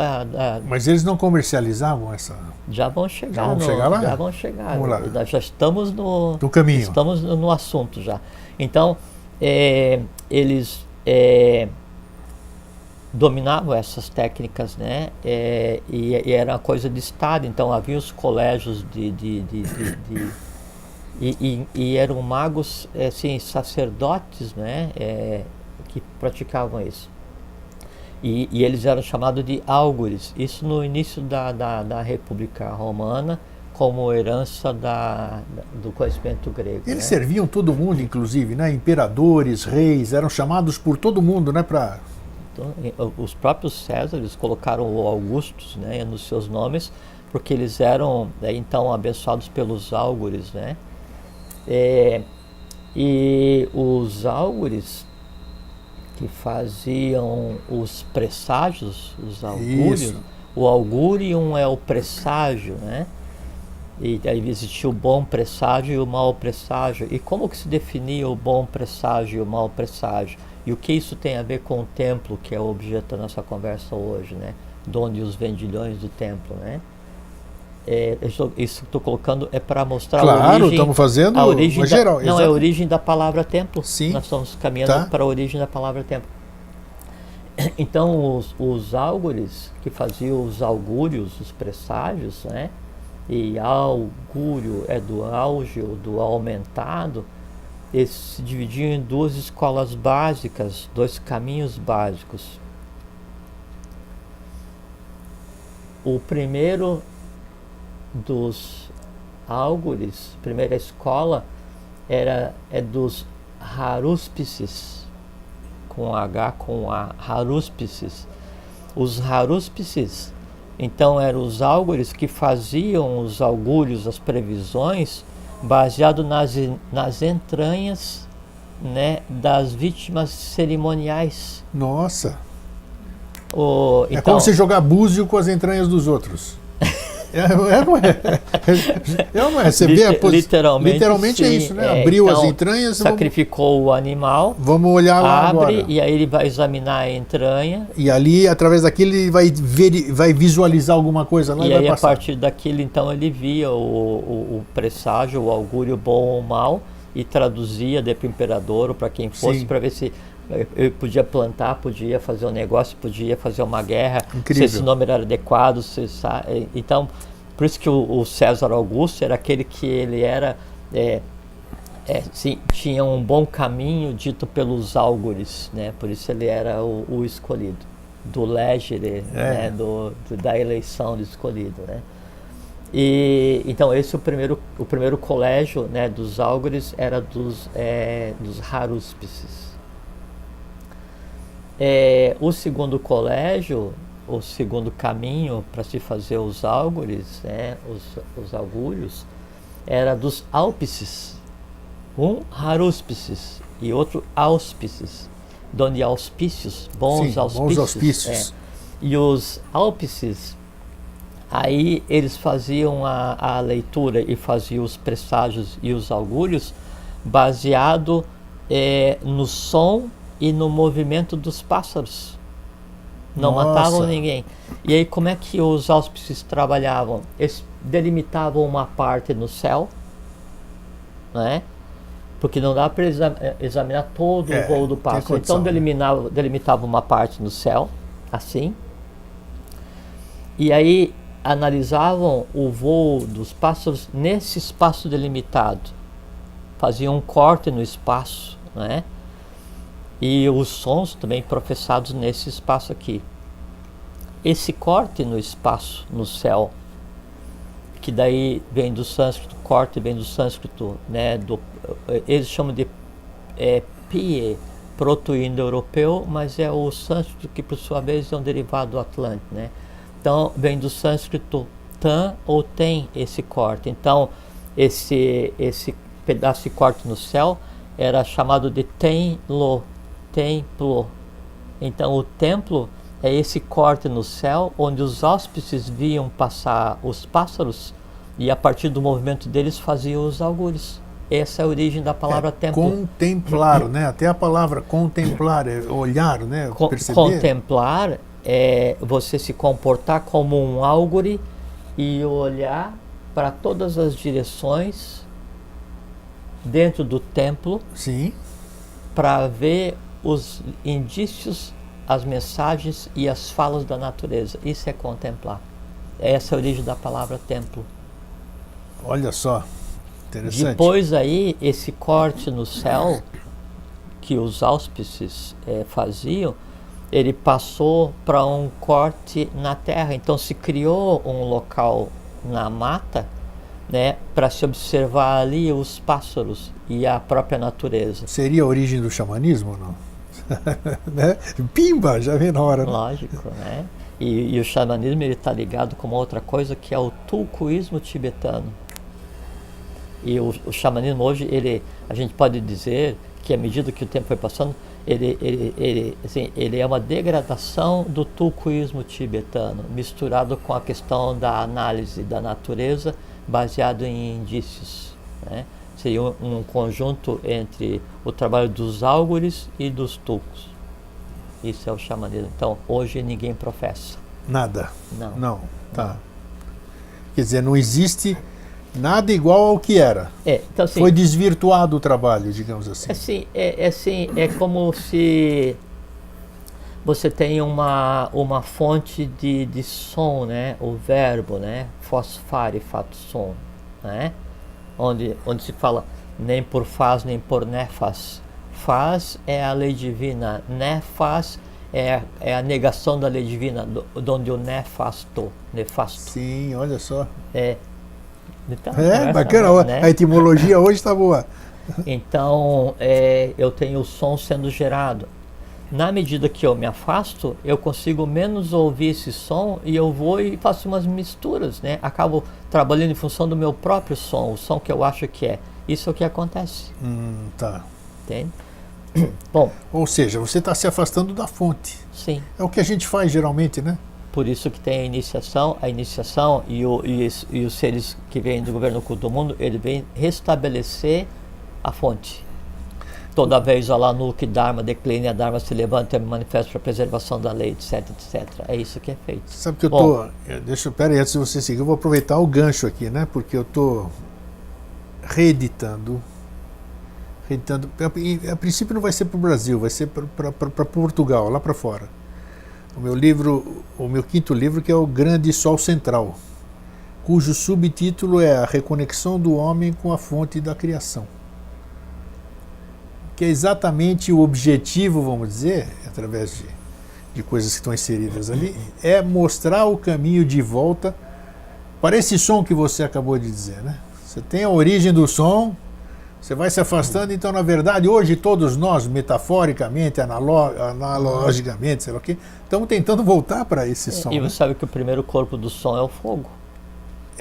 Mas eles não comercializavam essa... Já vão chegar, Já vão chegar lá? Já vão chegar. Vamos lá. Nós já estamos no caminho. Estamos no assunto já. Então, eles dominavam essas técnicas, né? E era uma coisa de Estado. Então, havia os colégios e eram magos, assim, sacerdotes, né? Que praticavam isso. E eles eram chamados de álgures. Isso no início da República Romana, como herança do conhecimento grego. Eles né? serviam todo mundo, inclusive, né? Imperadores, reis, eram chamados por todo mundo, né? Então, os próprios Césares colocaram o Augustus, né, nos seus nomes, porque eles eram, então, abençoados pelos álgures, né? E os álgures que faziam os presságios, os augúrios. Isso. O augurium é o presságio, né? E aí existia o bom presságio e o mau presságio. E como que se definia o bom presságio e o mau presságio? E o que isso tem a ver com o templo, que é o objeto da nossa conversa hoje, né? Donde os vendilhões do templo, né? Isso que estou colocando é para mostrar a origem... estamos fazendo a origem uma geral. Não, é a origem da palavra templo. Sim. Nós estamos caminhando para a origem da palavra templo. Então, os álgures, que faziam os augúrios, os presságios, né? E augúrio é do auge ou do aumentado, eles se dividiam em duas escolas básicas, dois caminhos básicos. O primeiro dos álgures, primeira escola, é dos harúspices, com H, com A, harúspices. Os harúspices, então, eram os álgures que faziam os augúrios, as previsões, baseado nas entranhas, né, das vítimas cerimoniais. Nossa! Então, é como você jogar búzio com as entranhas dos outros. Não é? Você vê literalmente é isso, né? Abriu então, as entranhas, sacrificou o animal. Vamos olhar lá abre, agora. E aí ele vai examinar a entranha. E ali, através daquilo, ele vai visualizar alguma coisa lá e vai aí, passar. A partir daquilo, então, ele via o presságio, o augúrio bom ou mal, e traduzia para o imperador ou para quem fosse, para ver se eu podia plantar, podia fazer um negócio, podia fazer uma guerra, Incrível. se esse nome era adequado, então, por isso que o César Augusto era aquele que ele era, sim, tinha um bom caminho dito pelos álgures, né? Por isso ele era o escolhido, do legere, né? Da eleição do escolhido, né? E então esse o primeiro colégio, né, dos álgures era dos harúspices. O segundo colégio, o segundo caminho para se fazer os álgures, né, os augúrios, era dos álpices, um harúspices e outro auspices, donde auspícios, bons auspícios. E os álpices, aí eles faziam a leitura e faziam os presságios e os augúrios baseado no som e no movimento dos pássaros. Não matavam ninguém. E aí como é que os auspícios trabalhavam? Eles delimitavam uma parte no céu, né? Porque não dá para examinar todo o voo do pássaro. Então delimitavam uma parte no céu, assim. E aí analisavam o voo dos pássaros nesse espaço delimitado. Faziam um corte no espaço, né? E os sons também professados nesse espaço aqui. Esse corte no espaço, no céu, que daí vem do sânscrito, corte vem do sânscrito, né? Eles chamam de pie, proto-indo-europeu, mas é o sânscrito que por sua vez é um derivado do atlântico, né? Então vem do sânscrito tan ou tem esse corte. Então esse pedaço de corte no céu era chamado de templo. Então o templo é esse corte no céu onde os auspícios viam passar os pássaros e a partir do movimento deles faziam os augúrios. Essa é a origem da palavra templo. Contemplar, né? Até a palavra contemplar, é olhar, né? Perceber. Contemplar é você se comportar como um álgore e olhar para todas as direções dentro do templo, sim, para ver os indícios, as mensagens e as falas da natureza. Isso é contemplar. Essa é a origem da palavra templo. Olha só, interessante. Depois aí, esse corte no céu que os auspícios faziam, ele passou para um corte na terra. Então se criou um local na mata, né, para se observar ali os pássaros e a própria natureza. Seria a origem do xamanismo ou não? Né? Pimba, já vem na hora. Né? Lógico, né? E o xamanismo está ligado com uma outra coisa que é o tulkuísmo tibetano. E o xamanismo hoje, a gente pode dizer que à medida que o tempo foi passando, ele é uma degradação do tulkuísmo tibetano, misturado com a questão da análise da natureza baseado em indícios, né? Seria um conjunto entre o trabalho dos álgores e dos tulcos. Isso é o xamanismo. Então, hoje ninguém professa. Nada? Não. Tá. Não. Quer dizer, não existe nada igual ao que era. Então, assim, foi desvirtuado o trabalho, digamos assim. É como se você tem uma fonte de som, né? O verbo, né? Fosfare, fato, som, né? Onde se fala nem por faz, nem por nefas. Faz é a lei divina, nefas é a negação da lei divina, onde o nefasto. Sim, olha só. Então, bacana, né? A etimologia hoje está boa. Então, eu tenho o som sendo gerado. Na medida que eu me afasto, eu consigo menos ouvir esse som e eu vou e faço umas misturas, né? Acabo trabalhando em função do meu próprio som, o som que eu acho que é. Isso é o que acontece. Tá. Entende? Bom. Ou seja, você está se afastando da fonte. Sim. É o que a gente faz geralmente, né? Por isso que tem a iniciação e os seres que vêm do governo oculto do mundo, ele vem restabelecer a fonte. Toda vez lá no que Dharma declina, a Dharma se levanta e manifesta para a preservação da lei, etc, etc. É isso que é feito. Sabe que eu tô... Pera aí, antes de você seguir, eu vou aproveitar o gancho aqui, né? Porque eu tô reeditando. A princípio não vai ser para o Brasil, vai ser para Portugal, lá para fora. O meu quinto livro, que é o Grande Sol Central, cujo subtítulo é A Reconexão do Homem com a Fonte da Criação. Que é exatamente o objetivo, vamos dizer, através de coisas que estão inseridas ali, é mostrar o caminho de volta para esse som que você acabou de dizer, né? Você tem a origem do som, você vai se afastando, então, na verdade, hoje todos nós, metaforicamente, analogicamente, sei lá o quê, estamos tentando voltar para esse som. E você sabe que o primeiro corpo do som é o fogo.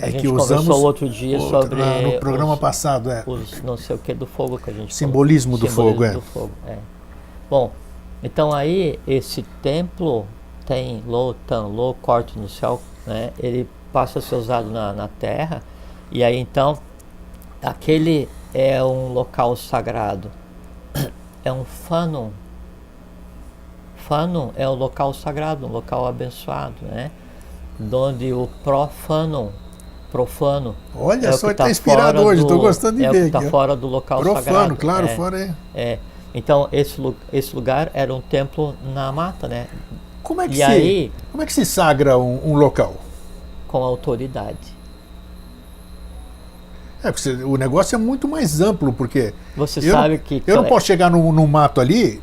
A gente que usamos conversou outro dia sobre no programa passado, os não sei o que do fogo que a gente simbolismo do fogo, Bom, então aí esse templo tem Lo, corte no céu, né? Ele passa a ser usado na terra, e aí então aquele é um local sagrado, é um Fanum. Fanum é um local sagrado, um local abençoado, né? Onde o profano, olha só, está inspirado hoje, estou gostando de ver. É o que está fora do local sagrado. Profano, claro, fora é. Então, esse lugar era um templo na mata, né? Como é que se sagra um local? Com autoridade. Porque o negócio é muito mais amplo, porque você sabe que eu não posso chegar num mato ali,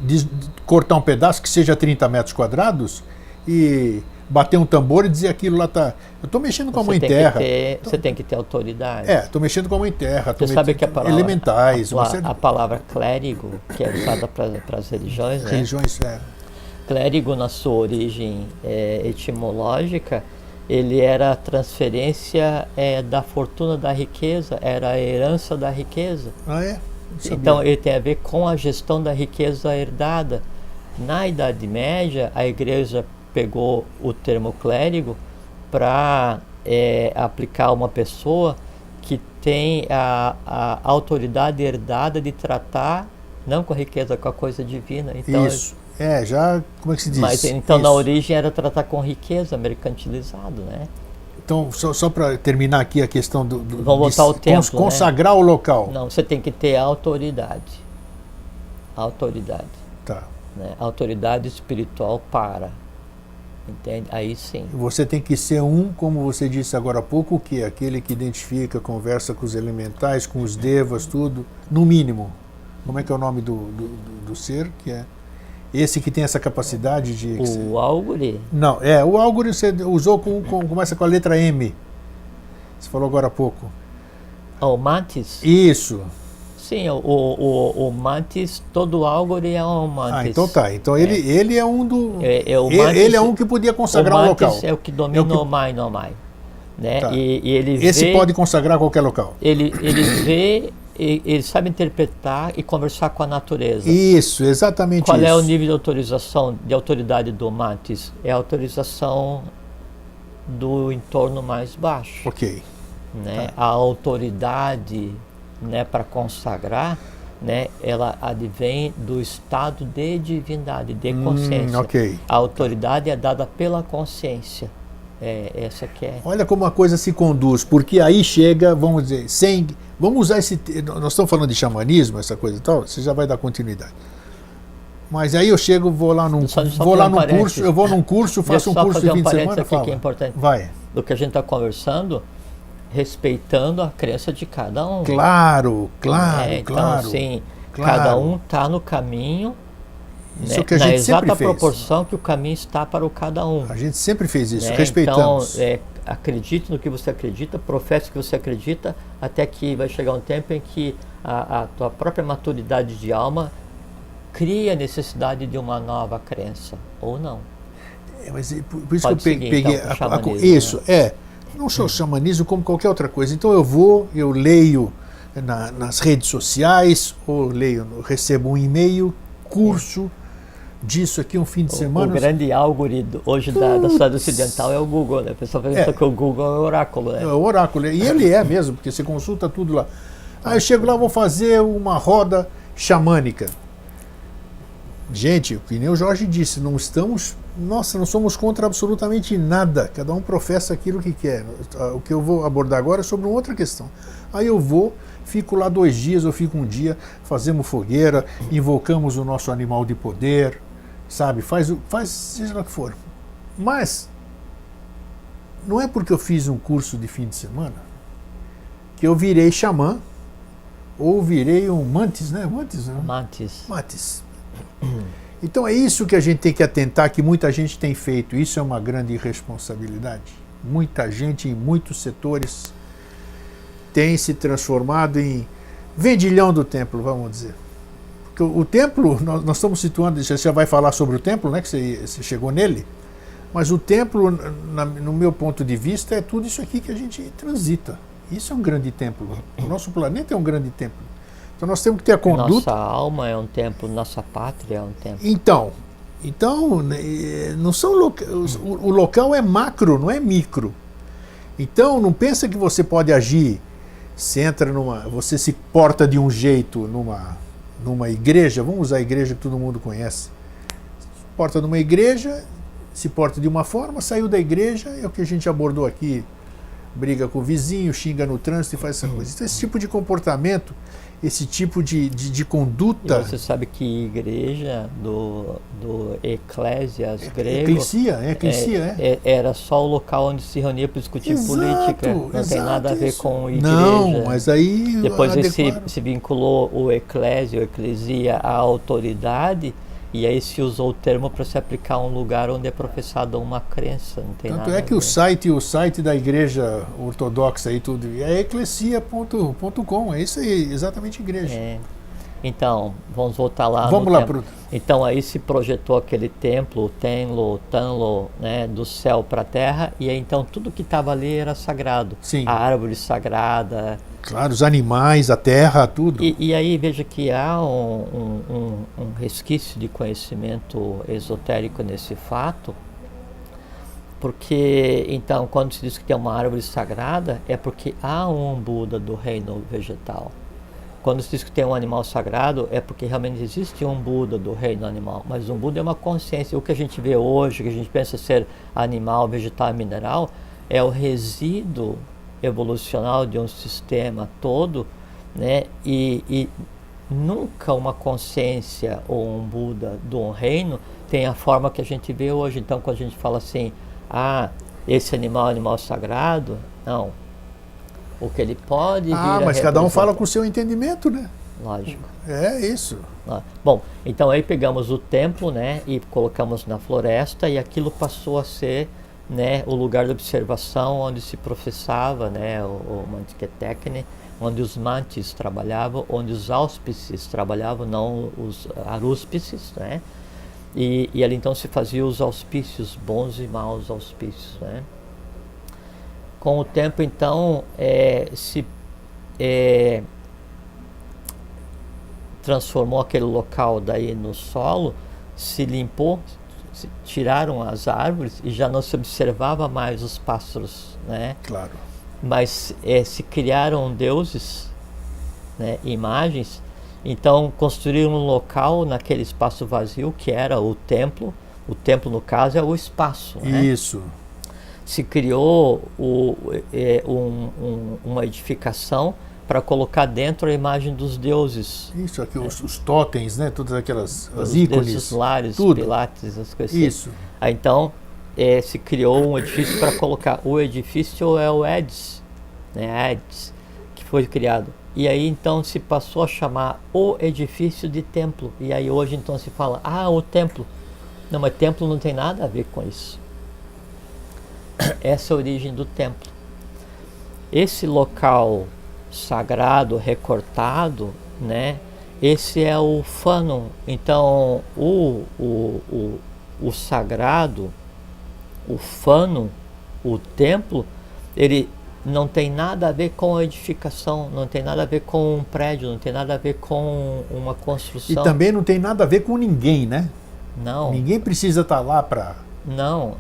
cortar um pedaço que seja 30 metros quadrados e bater um tambor e dizer aquilo lá tá... Eu estou mexendo com a mãe terra. Você tem que ter autoridade. Estou mexendo com a mãe terra. Você sabe que a palavra... Elementais. A palavra clérigo, que é usada para as religiões, né? Religiões, Clérigo, na sua origem etimológica, ele era a transferência da fortuna, da riqueza, era a herança da riqueza. Então ele tem a ver com a gestão da riqueza herdada. Na Idade Média, a igreja pegou o termo clérigo para aplicar a uma pessoa que tem a autoridade herdada de tratar, não com a riqueza, com a coisa divina. Então, Isso. Já, como é que se diz? mas então Isso. na origem era tratar com riqueza, mercantilizado, né? Então, só para terminar aqui a questão Vamos voltar ao templo, consagrar, né, o local. Não, você tem que ter autoridade. Autoridade. Tá. Né? Autoridade espiritual para. Entende? Aí sim. Você tem que ser como você disse agora há pouco, o que? Aquele que identifica, conversa com os elementais, com os devas, tudo, no mínimo. Como é que é o nome do ser? Que é esse que tem essa capacidade de... O Álgore? Não, o Álgore você usou começa com a letra M. Você falou agora há pouco. O Mantis? Isso. Sim, o Mantis, todo Álgore é um Mantis. Então tá. Então ele é um do... Mantis, ele é um que podia consagrar um local. O Mantis é o que domina o Mai no Mai. Né? Tá. E ele esse pode consagrar qualquer local. Ele vê... Ele sabe interpretar e conversar com a natureza. Isso, exatamente. Qual isso. é o nível de autorização, de autoridade do Mantis? É a autorização do entorno mais baixo. Ok. Né? Tá. A autoridade, né, para consagrar, né, ela advém do estado de divindade, de consciência. Ok. A autoridade é dada pela consciência. Essa que é. Olha como a coisa se conduz, porque aí chega, vamos dizer, vamos usar nós estamos falando de xamanismo, essa coisa e tal, você já vai dar continuidade. Mas aí eu chego, vou lá num curso, eu vou num curso, faço um curso de fim de semana, aqui que é importante. Vai. Do que a gente está conversando, respeitando a crença de cada um. Claro. Então, assim, cada um está no caminho, isso, né, que a gente na exata sempre fez. Proporção que o caminho está para o cada um. A gente sempre fez isso, né? respeitamos. Então, acredite no que você acredita, professe o que você acredita, até que vai chegar um tempo em que a tua própria maturidade de alma cria a necessidade de uma nova crença, ou não. Mas por isso Pode que eu seguir, peguei então, o xamanismo, isso, não só o xamanismo como qualquer outra coisa. Então eu leio nas redes sociais, ou recebo um e-mail, curso disso aqui um fim de semana. O grande álgore hoje da sociedade ocidental é o Google, né? A pessoa pensa que o Google é o oráculo, né? É o oráculo, e ele é mesmo, porque você consulta tudo lá. Aí eu chego lá, vou fazer uma roda xamânica. Gente, que nem o Jorge disse, não somos contra absolutamente nada. Cada um professa aquilo que quer. O que eu vou abordar agora é sobre uma outra questão. Aí eu fico lá 2 dias, eu fico um dia, fazemos fogueira, invocamos o nosso animal de poder, sabe? Faz seja lá o que for. Mas não é porque eu fiz um curso de fim de semana que eu virei xamã ou virei um mantis, né? Mantis. Então é isso que a gente tem que atentar, que muita gente tem feito. Isso é uma grande irresponsabilidade. Muita gente em muitos setores tem se transformado em vendilhão do templo, vamos dizer. Porque o templo, nós estamos situando, você já vai falar sobre o templo, né, que você chegou nele, mas o templo, no meu ponto de vista, é tudo isso aqui que a gente transita. Isso é um grande templo. O nosso planeta é um grande templo. Então nós temos que ter a conduta. Nossa alma é um templo, nossa pátria é um templo. Então não são o local é macro, não é micro. Então não pensa que você pode agir. Você se porta de um jeito numa igreja, vamos usar a igreja que todo mundo conhece. Se porta numa igreja, se porta de uma forma, saiu da igreja, é o que a gente abordou aqui, briga com o vizinho, xinga no trânsito e faz essa coisa. Então esse tipo de comportamento, esse tipo de conduta... E você sabe que igreja do Eclésias grego... Eclesia. Era só o local onde se reunia para discutir política. Não tem nada a ver com igreja. Não, mas aí... Depois se vinculou o Eclesia à autoridade, e aí se usou o termo para se aplicar a um lugar onde é professada uma crença. Não tem Tanto nada é que o site da igreja ortodoxa e tudo é eclesia.com, é isso aí, exatamente igreja. Então, vamos voltar lá. Vamos lá pro... Então aí se projetou aquele templo, o Tanlo, né, do céu para a terra, e aí então tudo que estava ali era sagrado. Sim. A árvore sagrada. Claro, os animais, a terra, tudo. E aí veja que há um resquício de conhecimento esotérico nesse fato, Porque, então, quando se diz que tem uma árvore sagrada, é porque há um Buda do reino vegetal. Quando se diz que tem um animal sagrado, é porque realmente existe um Buda do reino animal. Mas um Buda é uma consciência. O que a gente vê hoje, que a gente pensa ser animal, vegetal e mineral, é o resíduo evolucional de um sistema todo, né? E nunca uma consciência ou um Buda de um reino tem a forma que a gente vê hoje. Então, quando a gente fala assim, esse animal é animal sagrado, não. O que ele pode vir a mas cada um fala com o seu entendimento, né? Lógico. É isso. Bom, então aí pegamos o templo, né, e colocamos na floresta, e aquilo passou a ser, né, o lugar de observação onde se professava, né, o Mantiketechne, onde os mantis trabalhavam, onde os auspícios trabalhavam, não os arúspices, né? E ali então se fazia os auspícios, bons e maus auspícios, né? Com o tempo então se transformou aquele local daí no solo, se limpou, tiraram as árvores e já não se observava mais os pássaros, né? Claro. Mas se criaram deuses, né, imagens. Então construíram um local naquele espaço vazio que era o templo. O templo, no caso, é o espaço, né? Isso. Se criou uma edificação para colocar dentro a imagem dos deuses. Isso, aqui, os totens, né? Todas aquelas Os ícones. deuses lares, tudo. pilates, as coisas Isso. assim. Aí, então, se criou um edifício para colocar. O edifício é o Edis, né? Edis, que foi criado. E aí então se passou a chamar o edifício de templo. E aí hoje então se fala, o templo. Não, mas templo não tem nada a ver com isso. Essa é a origem do templo. Esse local sagrado, recortado, né? Esse é o Fanon. Então o sagrado, o Fanon, o templo, ele não tem nada a ver com a edificação, não tem nada a ver com um prédio, não tem nada a ver com uma construção. E também não tem nada a ver com ninguém, né? Não. Ninguém precisa estar lá para... Não,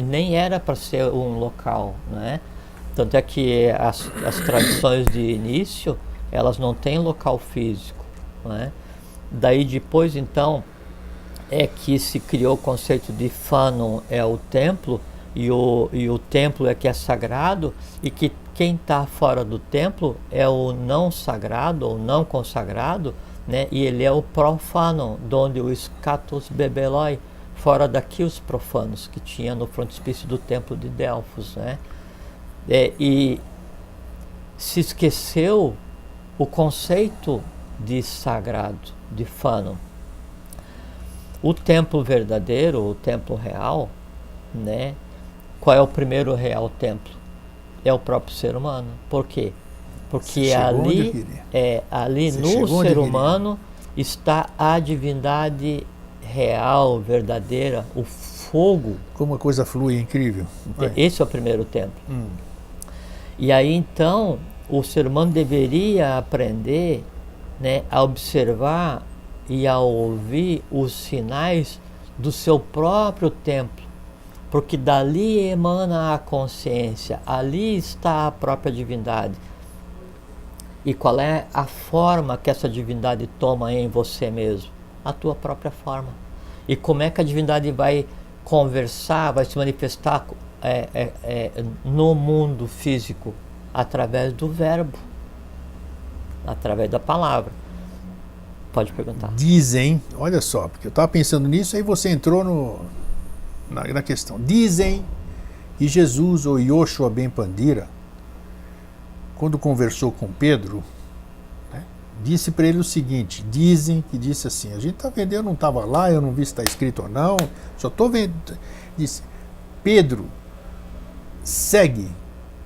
nem era para ser um local, né? Tanto é que as tradições de início, elas não têm local físico, né? Daí depois, então, é que se criou o conceito de Fanon, é o templo, e o templo é que é sagrado, e que quem está fora do templo é o não sagrado, ou não consagrado, né? E ele é o profano, donde o scatus bebeloi, fora daqui os profanos, que tinha no frontispício do templo de Delfos, né? E se esqueceu o conceito de sagrado, de Fanon. O templo verdadeiro, o templo real, né? Qual é o primeiro real templo? É o próprio ser humano. Por quê? Porque ali no ser humano está a divindade real, verdadeira, o fogo. Como a coisa flui, é incrível. Esse é o primeiro templo. E aí então o ser humano deveria aprender, né, a observar e a ouvir os sinais do seu próprio templo, porque dali emana a consciência, ali está a própria divindade. E qual é a forma que essa divindade toma em você mesmo? A tua própria forma. E como é que a divindade vai conversar, vai se manifestar no mundo físico? Através do verbo, através da palavra. Pode perguntar. Dizem, olha só, porque eu estava pensando nisso, aí você entrou na questão. Dizem que Jesus, ou Yoshua Ben Pandira, quando conversou com Pedro, né, disse para ele o seguinte, dizem que disse assim, a gente está vendo, eu não estava lá, eu não vi se está escrito ou não, só estou vendo, disse, Pedro, segue,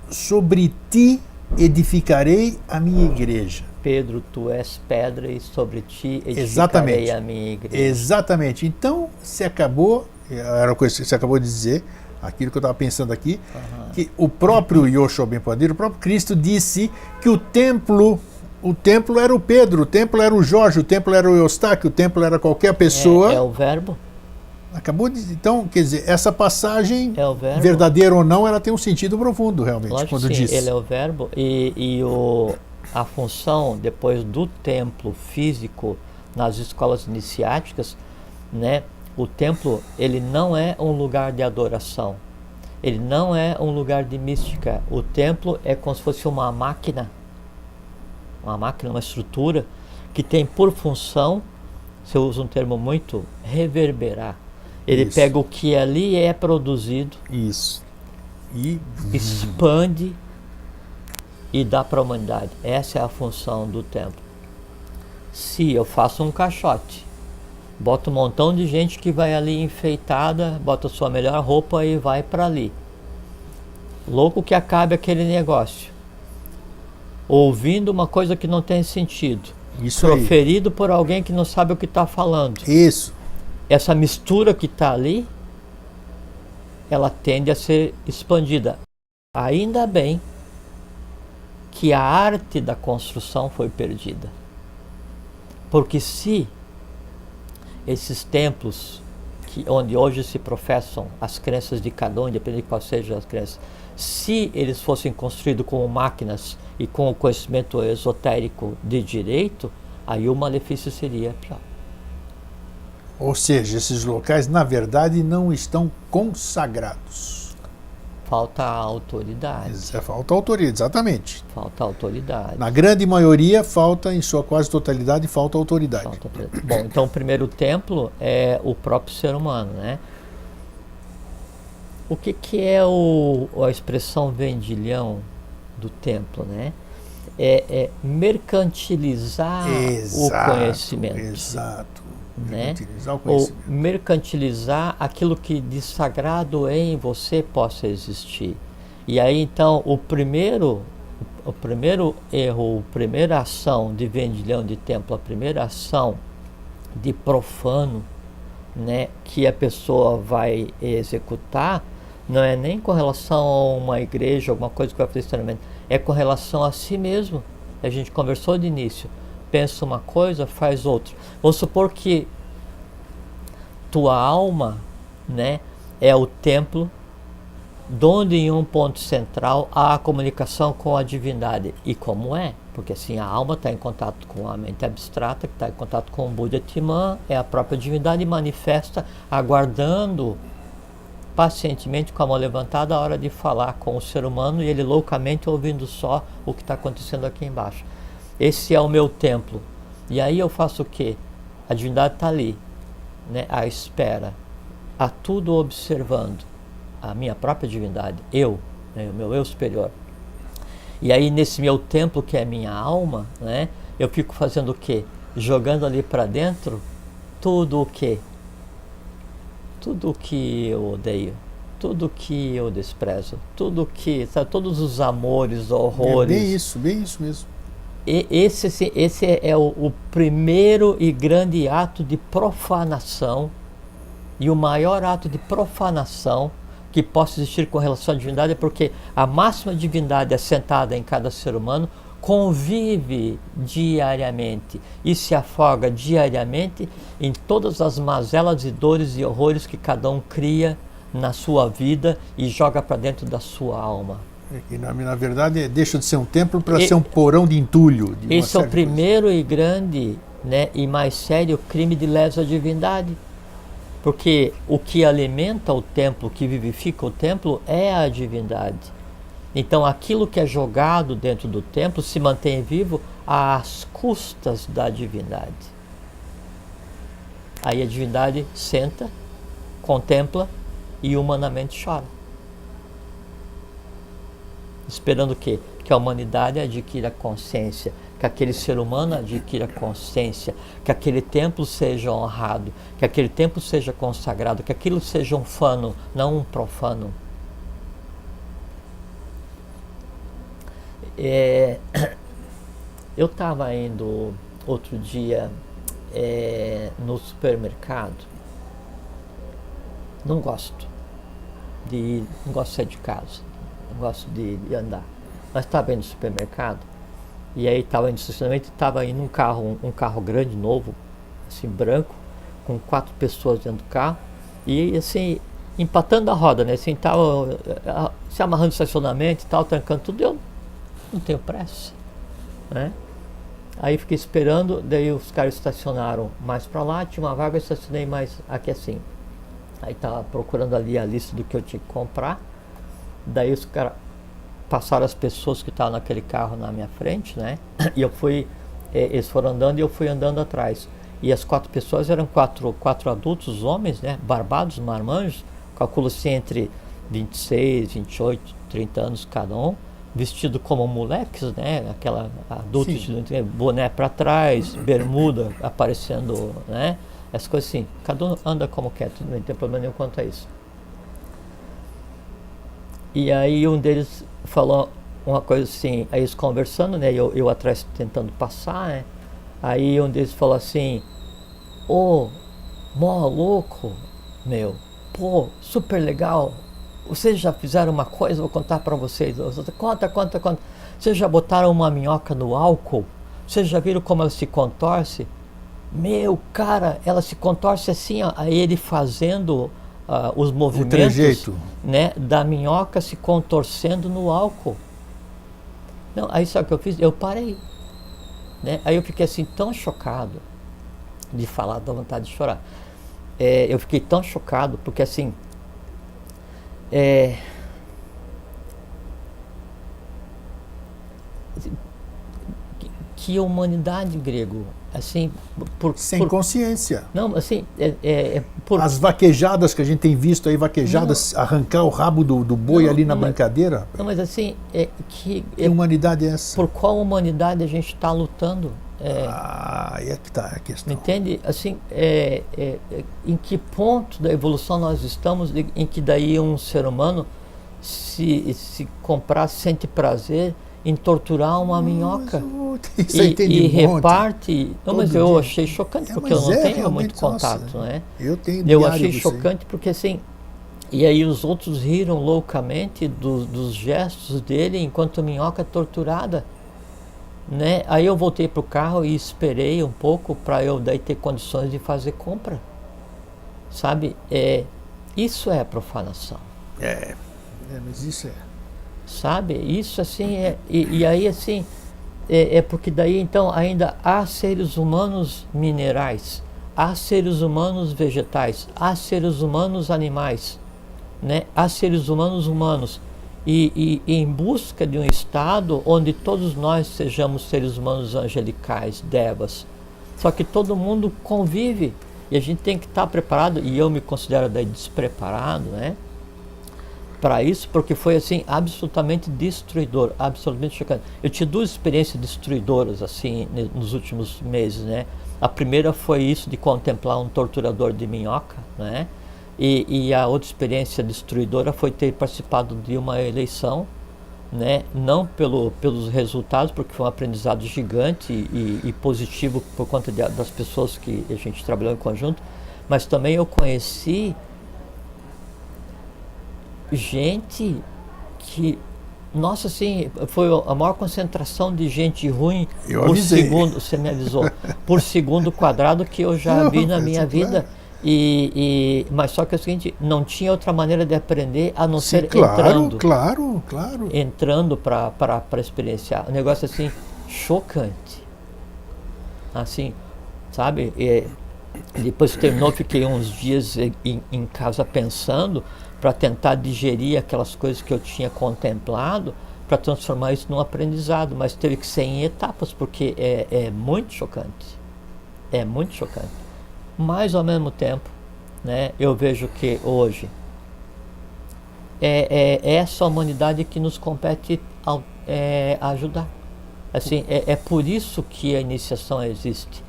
sobre ti edificarei a minha igreja. Pedro, tu és pedra e sobre ti edificarei a minha igreja. Exatamente. Então, se acabou, era a coisa que você acabou de dizer, aquilo que eu estava pensando aqui, que o próprio Yoshua Ben Pandira, o próprio Cristo disse que o templo era o Pedro, o templo era o Jorge, o templo era o Eustáquio, o templo era qualquer pessoa. É o verbo. Acabou de. Então, quer dizer, essa passagem, É o verbo. verdadeira ou não, ela tem um sentido profundo, realmente, Lógico quando que sim, diz. ele é o verbo a função depois do templo físico nas escolas iniciáticas, né? O templo, ele não é um lugar de adoração, ele não é um lugar de mística. O templo é como se fosse uma máquina, uma estrutura que tem por função, se eu uso um termo muito, reverberar. Ele Isso. pega o que ali é produzido, Isso. E expande e dá para a humanidade. Essa é a função do templo. Se eu faço um caixote, boto um montão de gente que vai ali enfeitada, bota sua melhor roupa e vai para ali. Louco que acabe aquele negócio. Ouvindo uma coisa que não tem sentido. isso aí. Proferido por alguém que não sabe o que está falando. Isso. Essa mistura que está ali, ela tende a ser expandida. Ainda bem que a arte da construção foi perdida. Porque se esses templos, onde hoje se professam as crenças de cada um, independente de qual sejam as crenças, se eles fossem construídos como máquinas e com o conhecimento esotérico de direito, aí o malefício seria pior. Ou seja, esses locais, na verdade, não estão consagrados. Falta autoridade. Falta autoridade, exatamente. Falta autoridade. Na grande maioria, falta, em sua quase totalidade, falta autoridade. Falta autoridade. Bom, então o primeiro templo é o próprio ser humano, né? O que é a expressão vendilhão do templo, né? É mercantilizar o conhecimento. Exato. Né? Mercantilizar o Ou conhecimento. mercantilizar aquilo que de sagrado em você possa existir. E aí então o primeiro erro, a primeira ação de vendilhão de templo, a primeira ação de profano, né, que a pessoa vai executar, não é nem com relação a uma igreja, alguma coisa que vai fazer externamente, é com relação a si mesmo. A gente conversou de início. Pensa uma coisa, faz outra. Vamos supor que tua alma, né, é o templo, onde em um ponto central há a comunicação com a divindade. E como é? Porque assim, a alma está em contato com a mente abstrata, que está em contato com o Buda Timã, é a própria divindade manifesta, aguardando pacientemente com a mão levantada a hora de falar com o ser humano e ele loucamente ouvindo só o que está acontecendo aqui embaixo. Esse é o meu templo. E aí eu faço o quê? A divindade está ali, né, à espera, a tudo observando. A minha própria divindade, eu, né, o meu eu superior. E aí nesse meu templo, que é a minha alma, né, eu fico fazendo o quê? Jogando ali para dentro tudo o quê? Tudo o que eu odeio, tudo o que eu desprezo, tudo que, sabe, todos os amores, horrores. É bem isso mesmo. E esse é o primeiro e grande ato de profanação, e o maior ato de profanação que possa existir com relação à divindade, é porque a máxima divindade assentada em cada ser humano convive diariamente e se afoga diariamente em todas as mazelas e dores e horrores que cada um cria na sua vida e joga para dentro da sua alma. E na verdade deixa de ser um templo para ser um porão de entulho. Esse é o primeiro e grande, né, e mais sério crime de lesa divindade. Porque o que alimenta o templo, o que vivifica o templo é a divindade. Então aquilo que é jogado dentro do templo se mantém vivo às custas da divindade. Aí a divindade senta, contempla e humanamente chora. Esperando o quê? Que a humanidade adquira consciência, que aquele ser humano adquira consciência, que aquele templo seja honrado, que aquele templo seja consagrado, que aquilo seja um fano, não um profano. Eu estava indo outro dia no supermercado. Não gosto de sair de casa, não gosto de andar. Mas estava indo no supermercado, e aí estava indo no estacionamento, estava indo um carro grande, novo, assim, branco, com 4 pessoas dentro do carro, E assim, empatando a roda, né? Assim, tal, se amarrando no estacionamento e tal, trancando tudo, eu não tenho pressa, né? Aí fiquei esperando, daí os caras estacionaram mais pra lá, tinha uma vaga, eu estacionei mais aqui assim. Aí tava procurando ali a lista do que eu tinha que comprar. Daí os caras passaram as pessoas que estavam naquele carro na minha frente, né? E eu fui, eles foram andando e eu fui andando atrás. E as 4 pessoas eram quatro adultos, homens, né? Barbados, marmanjos, calculo-se entre 26, 28, 30 anos cada um, vestido como moleques, né? Aquela adulto vestido, boné para trás, bermuda aparecendo, né? Essas coisas assim. Cada um anda como quer, não tem problema nenhum quanto a isso. E aí um deles falou uma coisa assim, aí eles conversando, né? Eu atrás tentando passar, né? Aí um deles falou assim: ô, mó louco, meu, pô, super legal. Vocês já fizeram uma coisa, vou contar pra vocês. Conta. Vocês já botaram uma minhoca no álcool? Vocês já viram como ela se contorce? Meu, cara, ela se contorce assim, ó. Aí ele fazendo os movimentos, né, da minhoca se contorcendo no álcool. Não, aí sabe o que eu fiz? Eu parei, né? Aí eu fiquei assim tão chocado de falar, dá vontade de chorar. Eu fiquei tão chocado porque assim, que humanidade, grego, assim, sem consciência. Não, assim, as vaquejadas que a gente tem visto aí, vaquejadas, arrancar o rabo do boi ali na brincadeira. Não, mas assim, que humanidade é essa? Por qual humanidade a gente está lutando? Aí é que está a questão. Entende? Assim, em que ponto da evolução nós estamos, em que daí um ser humano se comprar, sente prazer em torturar uma minhoca e reparte. Não, mas eu achei chocante porque eu não tenho muito contato, né? Eu achei chocante porque assim, e aí os outros riram loucamente dos gestos dele enquanto a minhoca é torturada, né? Aí eu voltei pro carro e esperei um pouco para eu daí ter condições de fazer compra, sabe? Isso é profanação. Mas isso sabe, isso assim e aí assim porque daí então ainda há seres humanos minerais, há seres humanos vegetais, há seres humanos animais, né? Há seres humanos e em busca de um estado onde todos nós sejamos seres humanos angelicais, devas, só que todo mundo convive e a gente tem que estar preparado, e eu me considero daí despreparado, né, para isso, porque foi assim absolutamente destruidor, absolutamente chocante. Eu tive 2 experiências destruidoras assim nos últimos meses, né? A primeira foi isso de contemplar um torturador de minhoca, né? E a outra experiência destruidora foi ter participado de uma eleição, né? Não pelos resultados, porque foi um aprendizado gigante e positivo por conta das pessoas que a gente trabalhou em conjunto, mas também eu conheci gente que, nossa, assim, foi a maior concentração de gente ruim por segundo, você me avisou, por segundo quadrado que eu já vi na minha vida. Mas só que é o seguinte, não tinha outra maneira de aprender a não ser entrando. Claro. Entrando para experienciar. Um negócio assim, chocante. Assim, sabe? Depois que terminou, fiquei uns dias em casa pensando, para tentar digerir aquelas coisas que eu tinha contemplado, para transformar isso num aprendizado, mas teve que ser em etapas, porque é muito chocante, mas ao mesmo tempo, né, eu vejo que hoje é essa humanidade que nos compete ajudar, assim, é por isso que a iniciação existe.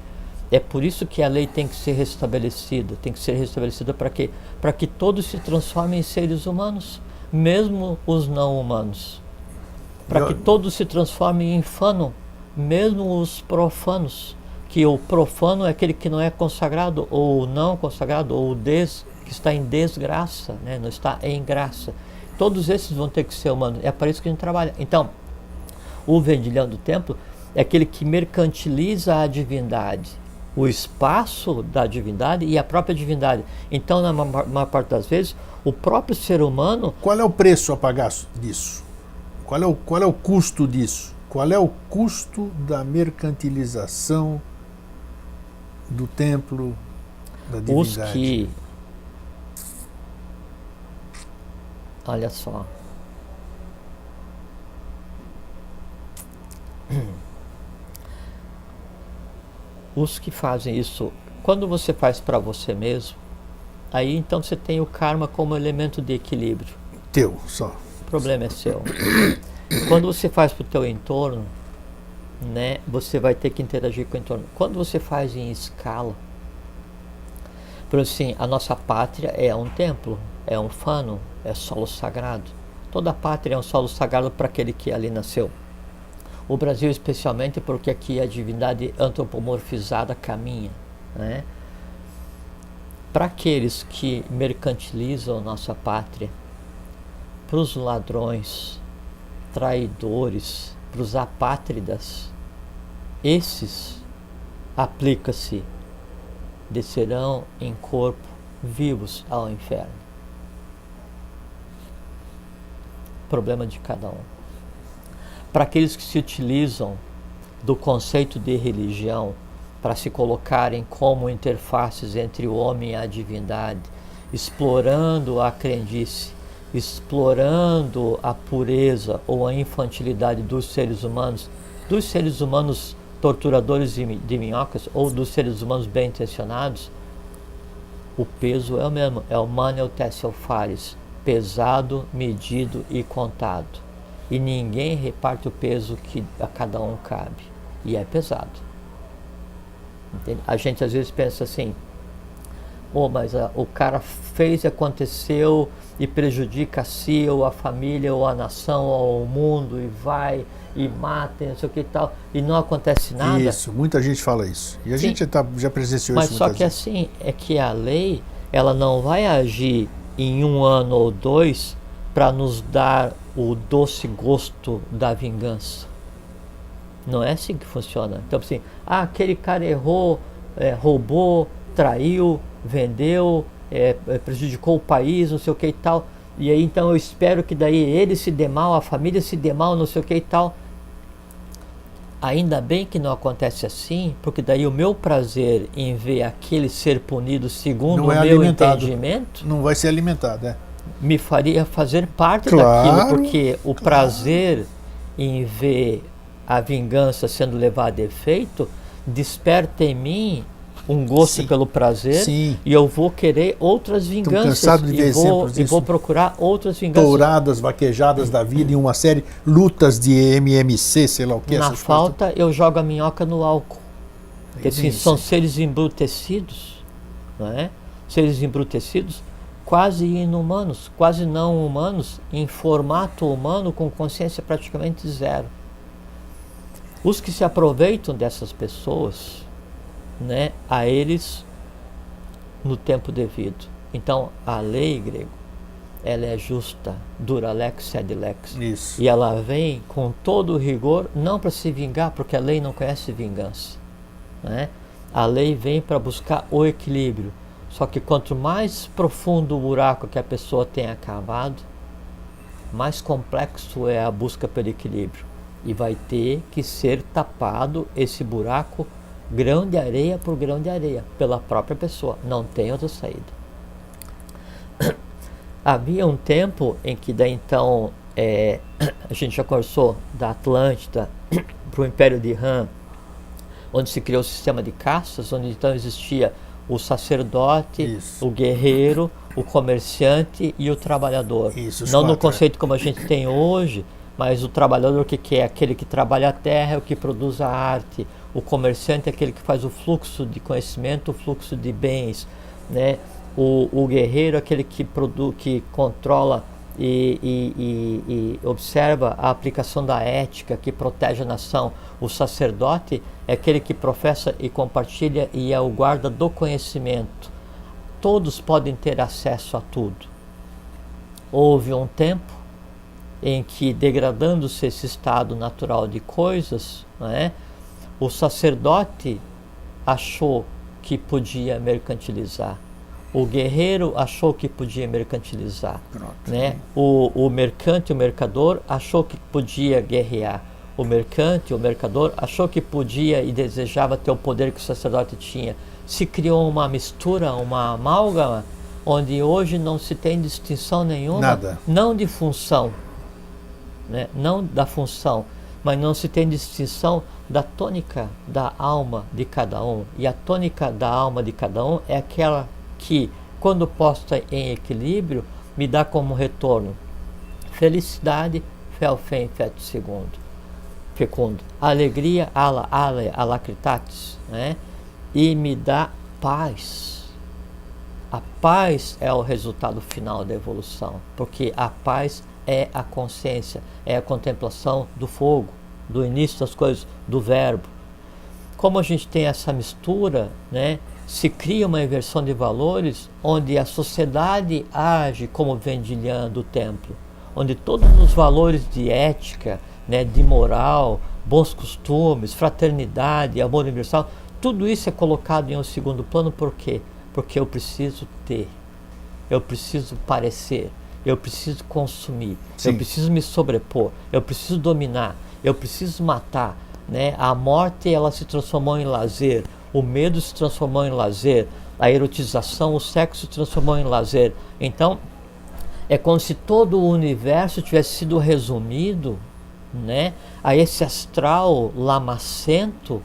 É por isso que a lei tem que ser restabelecida. Tem que ser restabelecida para quê? Para que todos se transformem em seres humanos, mesmo os não humanos. Para que todos se transformem em fano, mesmo os profanos. Que o profano é aquele que não é consagrado, ou não consagrado, ou que está em desgraça, né? Não está em graça. Todos esses vão ter que ser humanos. É para isso que a gente trabalha. Então, o vendilhão do templo é aquele que mercantiliza a divindade. o espaço da divindade e a própria divindade. Então, na maior parte das vezes, o próprio ser humano... Qual é o preço a pagar disso? Qual é o custo disso? Qual é o custo da mercantilização do templo, da divindade? Olha só. Os que fazem isso, quando você faz para você mesmo, aí então você tem o karma como elemento de equilíbrio. Teu, só. O problema é seu. Quando você faz para o teu entorno, né, você vai ter que interagir com o entorno. Quando você faz em escala, por assim, a nossa pátria é um templo, é um fano, é solo sagrado. Toda a pátria é um solo sagrado para aquele que ali nasceu. O Brasil especialmente porque aqui a divindade antropomorfizada caminha, né? Para aqueles que mercantilizam nossa pátria, para os ladrões, traidores, para os apátridas, esses aplica-se, descerão em corpo vivos ao inferno. Problema de cada um. Para aqueles que se utilizam do conceito de religião para se colocarem como interfaces entre o homem e a divindade, explorando a crendice, explorando a pureza ou a infantilidade dos seres humanos torturadores de minhocas ou dos seres humanos bem intencionados, o peso é o mesmo, é o Manel Tessel Fares, pesado, medido e contado. E ninguém reparte o peso que a cada um cabe. E é pesado. Entende? A gente às vezes pensa assim, mas o cara fez, aconteceu e prejudica a si, ou a família, ou a nação, ou o mundo, e vai, e mata, e não sei o que e tal, e não acontece nada. Isso, muita gente fala isso. E a Sim, gente já presenciou mas isso só muitas que vezes. assim, é que a lei, ela não vai agir em 1 ano ou 2 para nos dar o doce gosto da vingança. Não é assim que funciona. Então assim, aquele cara errou, roubou, traiu, vendeu, prejudicou o país, não sei o que e tal, e aí então eu espero que daí ele se dê mal, a família se dê mal, não sei o que e tal. Ainda bem que não acontece assim, porque daí o meu prazer em ver aquele ser punido segundo o meu entendimento não vai ser alimentado, me faria fazer parte claro, daquilo, porque o prazer em ver a vingança sendo levada a efeito desperta em mim um gosto sim, pelo prazer, sim, e eu vou querer outras vinganças e vou procurar outras vinganças. Touradas, vaquejadas da vida em uma série, lutas de MMC, sei lá o que. Na falta eu jogo a minhoca no álcool. Porque assim, são seres embrutecidos, não é? Seres embrutecidos, quase inumanos, quase não humanos, em formato humano, com consciência praticamente zero. Os que se aproveitam dessas pessoas, né, a eles no tempo devido. Então a lei, grego, ela é justa, dura lex sed lex. Isso. E ela vem com todo o rigor, não para se vingar, porque a lei não conhece vingança, né? A lei vem para buscar o equilíbrio. Só que quanto mais profundo o buraco que a pessoa tenha cavado, mais complexo é a busca pelo equilíbrio. E vai ter que ser tapado esse buraco, grão de areia por grão de areia, pela própria pessoa. Não tem outra saída. Havia um tempo em que daí então, a gente já conversou da Atlântida para o Império de Ram, onde se criou o sistema de castas, onde então existia o sacerdote, isso, o guerreiro, o comerciante e o trabalhador. Isso, não no conceito como a gente tem hoje, mas o trabalhador, o que é? Aquele que trabalha a terra, é o que produz a arte. O comerciante é aquele que faz o fluxo de conhecimento, o fluxo de bens, né? O guerreiro é aquele que controla e observa a aplicação da ética, que protege a nação. O sacerdote é aquele que professa e compartilha e é o guarda do conhecimento. Todos podem ter acesso a tudo. Houve um tempo em que, degradando-se esse estado natural de coisas, né, o sacerdote achou que podia mercantilizar. O guerreiro achou que podia mercantilizar. Né? O mercante, o mercador, achou que podia guerrear. O mercante, o mercador, achou que podia e desejava ter o poder que o sacerdote tinha. Se criou uma mistura, uma amálgama, onde hoje não se tem distinção nenhuma, Nada. Não de função, né? Não da função, mas não se tem distinção da tônica da alma de cada um. E a tônica da alma de cada um é aquela que, quando posta em equilíbrio, me dá como retorno felicidade, felfem, feto fecundo, alegria, alacritatis, né? E me dá paz. A paz é o resultado final da evolução, porque a paz é a consciência, é a contemplação do fogo, do início das coisas, do verbo. Como a gente tem essa mistura, né, se cria uma inversão de valores onde a sociedade age como vendilhã do templo, onde todos os valores de ética, né, de moral, bons costumes, fraternidade, amor universal, tudo isso é colocado em um segundo plano. Por quê? Porque eu preciso ter, eu preciso parecer, eu preciso consumir, Sim. Eu preciso me sobrepor, eu preciso dominar, eu preciso matar, né? A morte, ela se transformou em lazer, o medo se transformou em lazer, a erotização, o sexo se transformou em lazer. Então, é como se todo o universo tivesse sido resumido, né, a esse astral lamacento,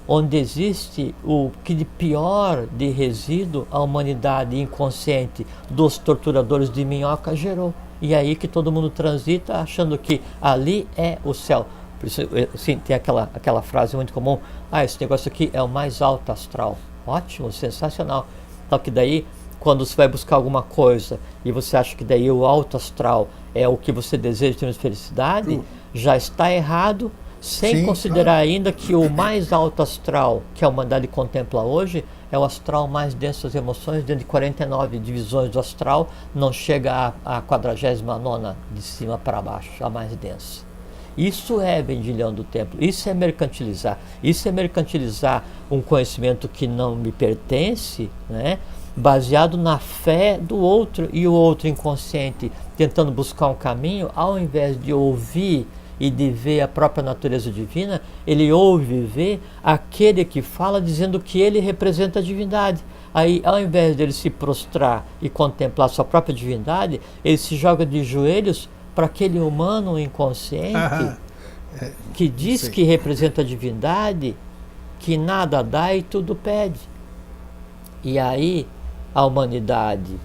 onde existe o que de pior de resíduo a humanidade inconsciente dos torturadores de minhoca gerou. E aí que todo mundo transita achando que ali é o céu. Por isso, assim, tem aquela frase muito comum: esse negócio aqui é o mais alto astral. Ótimo, sensacional. Só que daí, quando você vai buscar alguma coisa e você acha que daí o alto astral é o que você deseja ter de felicidade, já está errado, sem Sim, considerar claro. ainda que o mais alto astral que a humanidade contempla hoje é o astral mais denso das emoções. Dentro de 49 divisões do astral, não chega à 49ª de cima para baixo, a mais densa. Isso é vendilhão do templo, isso é mercantilizar um conhecimento que não me pertence, né? Baseado na fé do outro, e o outro inconsciente tentando buscar um caminho, ao invés de ouvir e de ver a própria natureza divina, ele ouve e vê aquele que fala dizendo que ele representa a divindade. Aí, ao invés dele se prostrar e contemplar sua própria divindade, ele se joga de joelhos para aquele humano inconsciente que diz que representa a divindade, que nada dá e tudo pede. E aí a humanidade,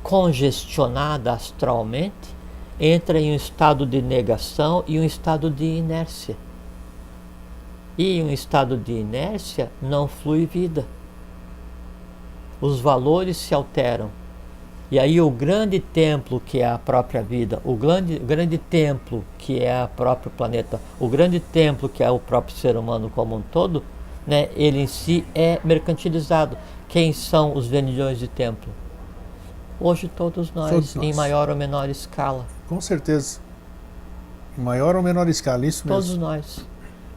congestionada astralmente, entra em um estado de negação e um estado de inércia. E em um estado de inércia não flui vida. Os valores se alteram. E aí o grande templo, que é a própria vida, o grande templo, que é o próprio planeta, o grande templo, que é o próprio ser humano como um todo, né, ele em si é mercantilizado. Quem são os vendilhões de templo? Hoje todos nós, em maior ou menor escala. Com certeza. Em maior ou menor escala, isso mesmo. Todos nós.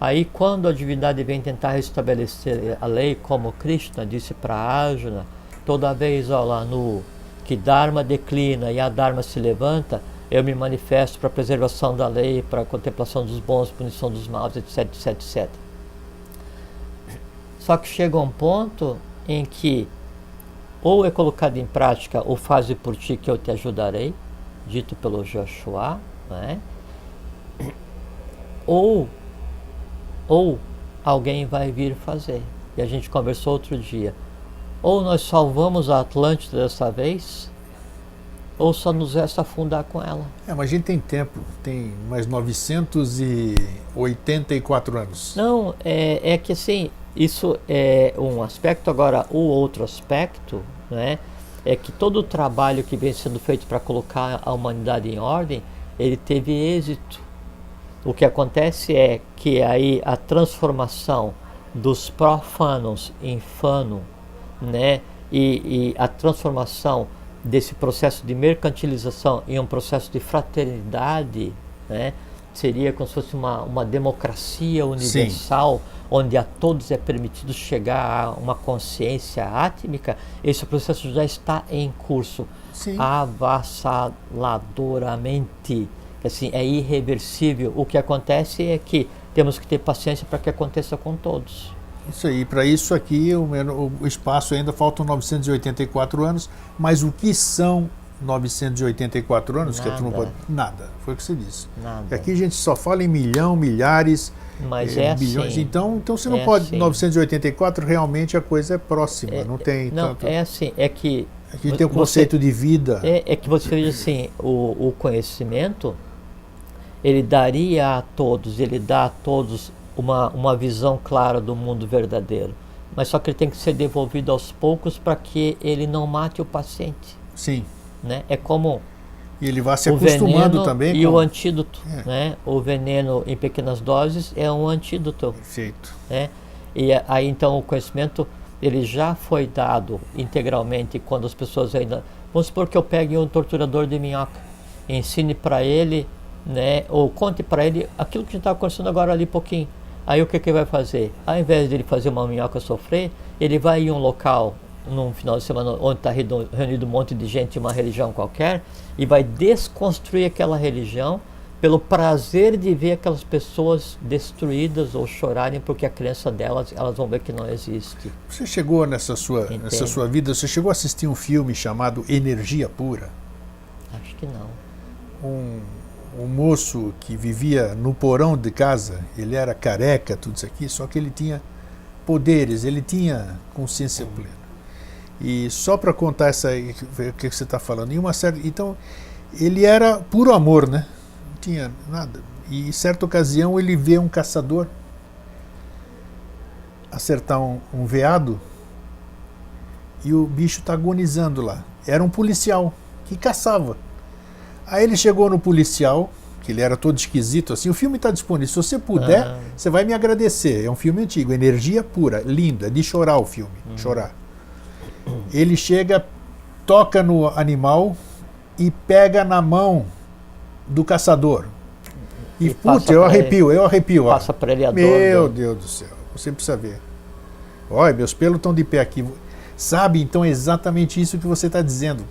Aí quando a divindade vem tentar restabelecer a lei, como Krishna disse para Arjuna, toda vez lá no que Dharma declina e a Dharma se levanta, eu me manifesto para a preservação da lei, para a contemplação dos bons, punição dos maus, etc, etc, etc. Só que chega um ponto em que ou é colocado em prática o faze por ti que eu te ajudarei, dito pelo Joshua, né? Ou alguém vai vir fazer. E a gente conversou outro dia. Ou nós salvamos a Atlântida dessa vez, ou só nos resta afundar com ela. Mas a gente tem tempo, tem mais 984 anos. Não, é que assim, isso é um aspecto. Agora, o outro aspecto, né, é que todo o trabalho que vem sendo feito para colocar a humanidade em ordem, ele teve êxito. O que acontece é que aí a transformação dos profanos em fano, né, e a transformação desse processo de mercantilização em um processo de fraternidade, né, seria como se fosse uma democracia universal, onde a todos é permitido chegar a uma consciência átmica, esse processo já está em curso, avassaladoramente. Assim, é irreversível. O que acontece é que temos que ter paciência para que aconteça com todos. Isso aí, para isso aqui o espaço ainda faltam 984 anos, mas o que são 984 anos? Nada. Que tu não pode... Nada, foi o que você disse. Nada. Aqui a gente só fala em milhão, milhares, mas bilhões. Assim, então você não pode. Assim. 984 realmente a coisa é próxima, não tem não, tanto. É assim, é que. Aqui tem o conceito de vida. É que você veja assim, o conhecimento, ele daria a todos, ele dá a todos uma visão clara do mundo verdadeiro. Mas só que ele tem que ser devolvido aos poucos para que ele não mate o paciente. Sim. Né? É como e ele vai se acostumando também e o antídoto, né? O veneno em pequenas doses é um antídoto. Perfeito. Né? E aí então o conhecimento ele já foi dado integralmente quando as pessoas ainda... Vamos supor que eu pegue um torturador de minhoca, ensine para ele, né? Ou conte para ele aquilo que a gente estava conversando agora ali pouquinho. Aí o que ele vai fazer? Ao invés de ele fazer uma minhoca sofrer, ele vai em um local num final de semana onde está reunido um monte de gente de uma religião qualquer e vai desconstruir aquela religião pelo prazer de ver aquelas pessoas destruídas ou chorarem porque a crença delas, elas vão ver que não existe. Você chegou nessa sua vida, você chegou a assistir um filme chamado Energia Pura? Acho que não. Um moço que vivia no porão de casa, ele era careca, tudo isso aqui, só que ele tinha poderes, ele tinha consciência plena. E só para contar o que você está falando, então ele era puro amor, né? Não tinha nada. E em certa ocasião ele vê um caçador acertar um veado e o bicho está agonizando lá. Era um policial que caçava. Aí ele chegou no policial, que ele era todo esquisito assim. O filme está disponível, se você puder, você vai me agradecer. É um filme antigo, Energia Pura, linda, de chorar o filme, chorar. Ele chega, toca no animal e pega na mão do caçador. E puta, eu arrepio. Passa para ele a dor. Meu Deus do céu, você precisa ver. Olha, meus pelos estão de pé aqui. Sabe, então é exatamente isso que você está dizendo.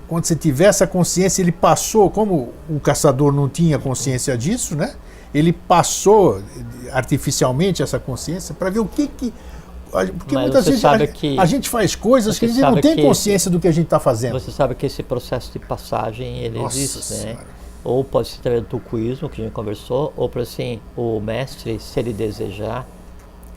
Quando você tiver essa consciência, ele passou, como o caçador não tinha consciência disso, né? Ele passou artificialmente essa consciência para ver o que... Porque mas muitas vezes a gente faz coisas que a gente não tem consciência do que a gente está fazendo. Você sabe que esse processo de passagem, ele existe, né? Senhora. Ou pode ser através do tucuísmo, que a gente conversou, ou por assim, o mestre, se ele desejar,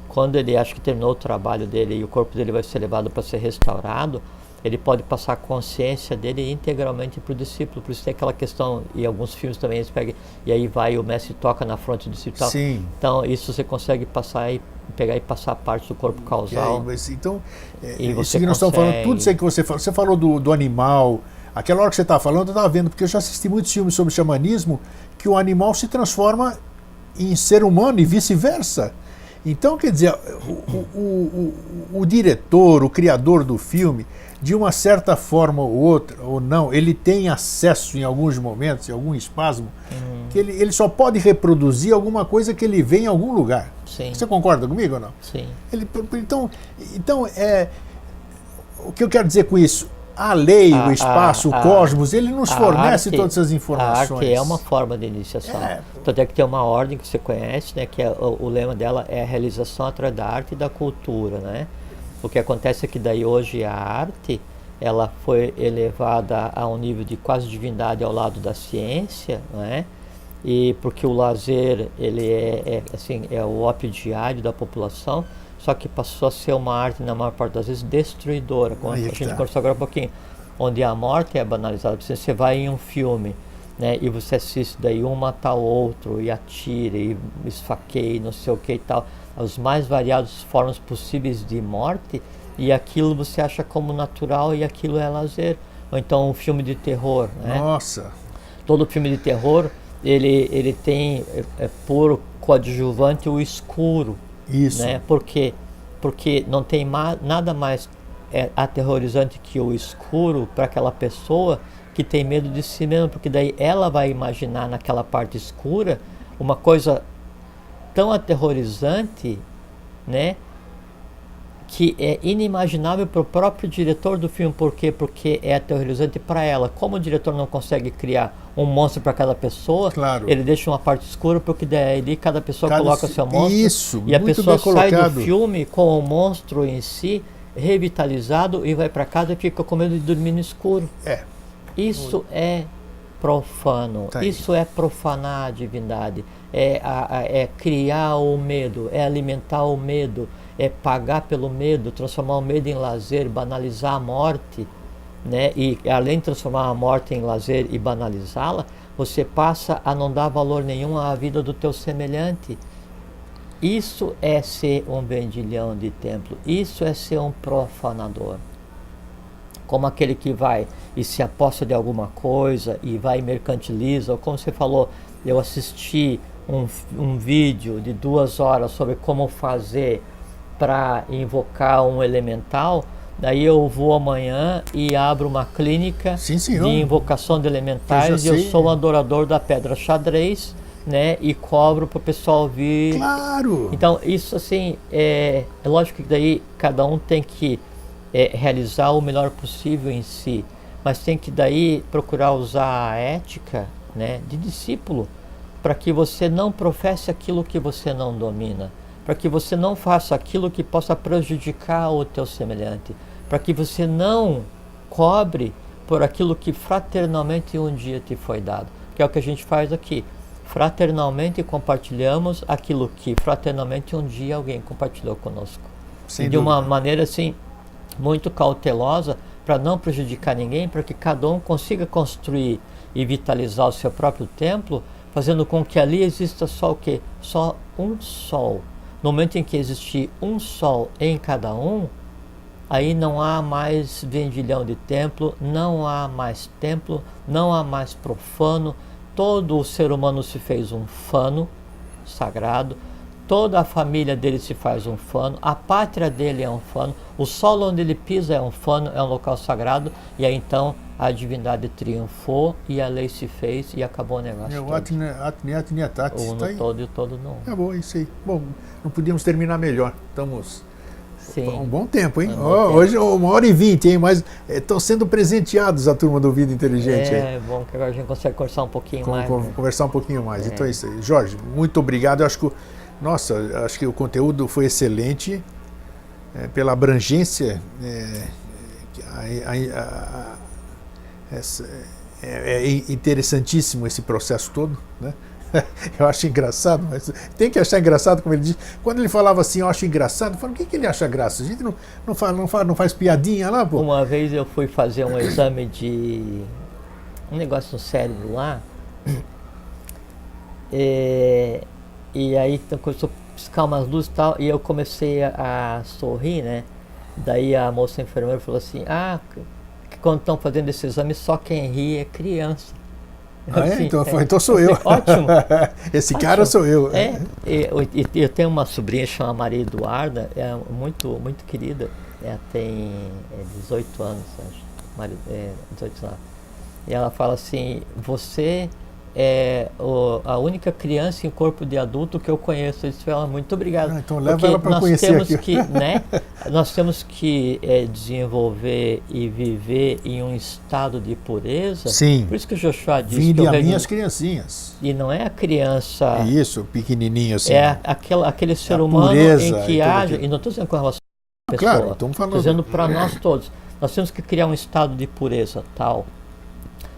quando ele acha que terminou o trabalho dele e o corpo dele vai ser levado para ser restaurado, ele pode passar a consciência dele integralmente para o discípulo. Por isso tem aquela questão, e alguns filmes também eles pegam, e aí vai o mestre toca na fronte do discípulo. Sim. Então isso você consegue passar e pegar e passar parte do corpo causal. Então, isso que nós estamos falando, tudo isso aí que você falou do animal, aquela hora que você estava falando, eu estava vendo, porque eu já assisti muitos filmes sobre xamanismo, que o animal se transforma em ser humano e vice-versa. Então, quer dizer, o diretor, o criador do filme, de uma certa forma ou outra, ou não, ele tem acesso em alguns momentos, em algum espasmo, que ele só pode reproduzir alguma coisa que ele vê em algum lugar. Sim. Você concorda comigo ou não? Sim. Então o que eu quero dizer com isso? A lei, o espaço, o cosmos, ele nos fornece todas essas informações. A arte é uma forma de iniciação. Tanto é que tem uma ordem que você conhece, né, que o lema dela é a realização através da arte e da cultura, né? O que acontece é que daí hoje a arte, ela foi elevada a um nível de quase divindade ao lado da ciência, né? E porque o lazer, ele é o ópio diário da população, só que passou a ser uma arte, na maior parte das vezes, destruidora, como a gente conversou agora um pouquinho, onde a morte é banalizada. Você vai em um filme, né, e você assiste daí um matar o outro, e atira, e esfaqueia, e não sei o que e tal, as mais variadas formas possíveis de morte, e aquilo você acha como natural e aquilo é lazer. Ou então um filme de terror, né? Nossa! Todo filme de terror, ele tem por coadjuvante o escuro. Isso. Né? Porque não tem nada mais aterrorizante que o escuro para aquela pessoa que tem medo de si mesmo, porque daí ela vai imaginar naquela parte escura uma coisa tão aterrorizante, né, que é inimaginável para o próprio diretor do filme. Por quê? Porque é aterrorizante para ela. Como o diretor não consegue criar um monstro para cada pessoa, claro, ele deixa uma parte escura, porque daí cada pessoa coloca seu monstro, isso, e a muito pessoa bem sai colocado do filme com o monstro em si revitalizado e vai para casa e fica com medo de dormir no escuro. Isso é profano, Tá isso é profanar a divindade, é criar o medo, é alimentar o medo, é pagar pelo medo, transformar o medo em lazer, banalizar a morte, né? E além de transformar a morte em lazer e banalizá-la, você passa a não dar valor nenhum à vida do teu semelhante. Isso é ser um vendilhão de templo, isso é ser um profanador. Como aquele que vai e se aposta de alguma coisa e vai e mercantiliza, ou como você falou, eu assisti um vídeo de 2 horas sobre como fazer para invocar um elemental, daí eu vou amanhã e abro uma clínica de invocação de elementais, e eu sou um adorador da pedra xadrez, né, e cobro para o pessoal vir. Claro! Então isso assim, é lógico que daí cada um tem que realizar o melhor possível em si, mas tem que daí procurar usar a ética, né, de discípulo, para que você não professe aquilo que você não domina, para que você não faça aquilo que possa prejudicar o teu semelhante, para que você não cobre por aquilo que fraternalmente um dia te foi dado, que é o que a gente faz aqui. Fraternalmente compartilhamos aquilo que fraternalmente um dia alguém compartilhou conosco. Sem e de uma maneira assim, muito cautelosa, para não prejudicar ninguém, para que cada um consiga construir e vitalizar o seu próprio templo, fazendo com que ali exista só o quê? Só um sol. No momento em que existir um sol em cada um, aí não há mais vendilhão de templo, não há mais templo, não há mais profano. Todo o ser humano se fez um fano sagrado, toda a família dele se faz um fano, a pátria dele é um fano, o solo onde ele pisa é um fano, é um local sagrado, e aí então a divindade triunfou e a lei se fez e acabou o negócio. O no todo e o todo no um. Acabou, isso aí. Bom, não podíamos terminar melhor. Estamos... Sim. Um bom tempo, hein? Hoje 1h20, hein? Mas estão sendo presenteados a turma do Vida Inteligente. Bom que agora a gente consegue conversar um pouquinho mais. Conversar um pouquinho mais. Então é isso aí. Jorge, muito obrigado. Eu acho que acho que o conteúdo foi excelente, pela abrangência. É interessantíssimo esse processo todo, né? Eu acho engraçado, mas tem que achar engraçado, como ele diz. Quando ele falava assim, eu acho engraçado, eu falo, o que ele acha graça? A gente não faz piadinha lá, pô. Uma vez eu fui fazer um exame de um negócio no cérebro lá, e aí começou a piscar umas luzes e tal, e eu comecei a sorrir, né? Daí a moça enfermeira falou assim, que quando estão fazendo esse exame só quem ri é criança. Assim, então sou eu. Ótimo. Esse cara sou eu. Eu tenho uma sobrinha chamada Maria Eduarda, muito, muito querida. Ela tem 18 anos, acho. 18 anos. E ela fala assim, você é a única criança em corpo de adulto que eu conheço. Eu disse, ela, muito obrigado. Então leva ela para conhecer aqui. Nós temos que desenvolver e viver em um estado de pureza. Sim. Por isso que o Joshua disse Vinde a minhas criancinhas. E não é a criança... Isso, pequenininho assim. É aquele ser humano pureza, em que haja... E não estou dizendo com relação à pessoa. Claro, estamos falando... Estou dizendo para nós todos. Nós temos que criar um estado de pureza tal,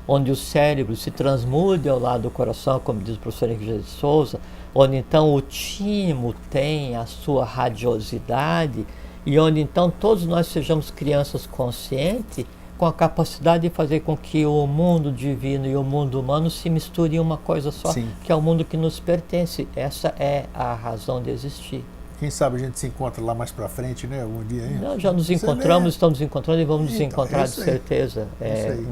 onde o cérebro se transmude ao lado do coração, como diz o professor Henrique de Souza, onde então o timo tem a sua radiosidade, e onde então todos nós sejamos crianças conscientes, com a capacidade de fazer com que o mundo divino e o mundo humano se misturem em uma coisa só, Sim. que é o mundo que nos pertence. Essa é a razão de existir. Quem sabe a gente se encontra lá mais pra frente, né? Algum dia aí. Não, já nos encontramos, estamos nos encontrando e vamos nos encontrar de certeza.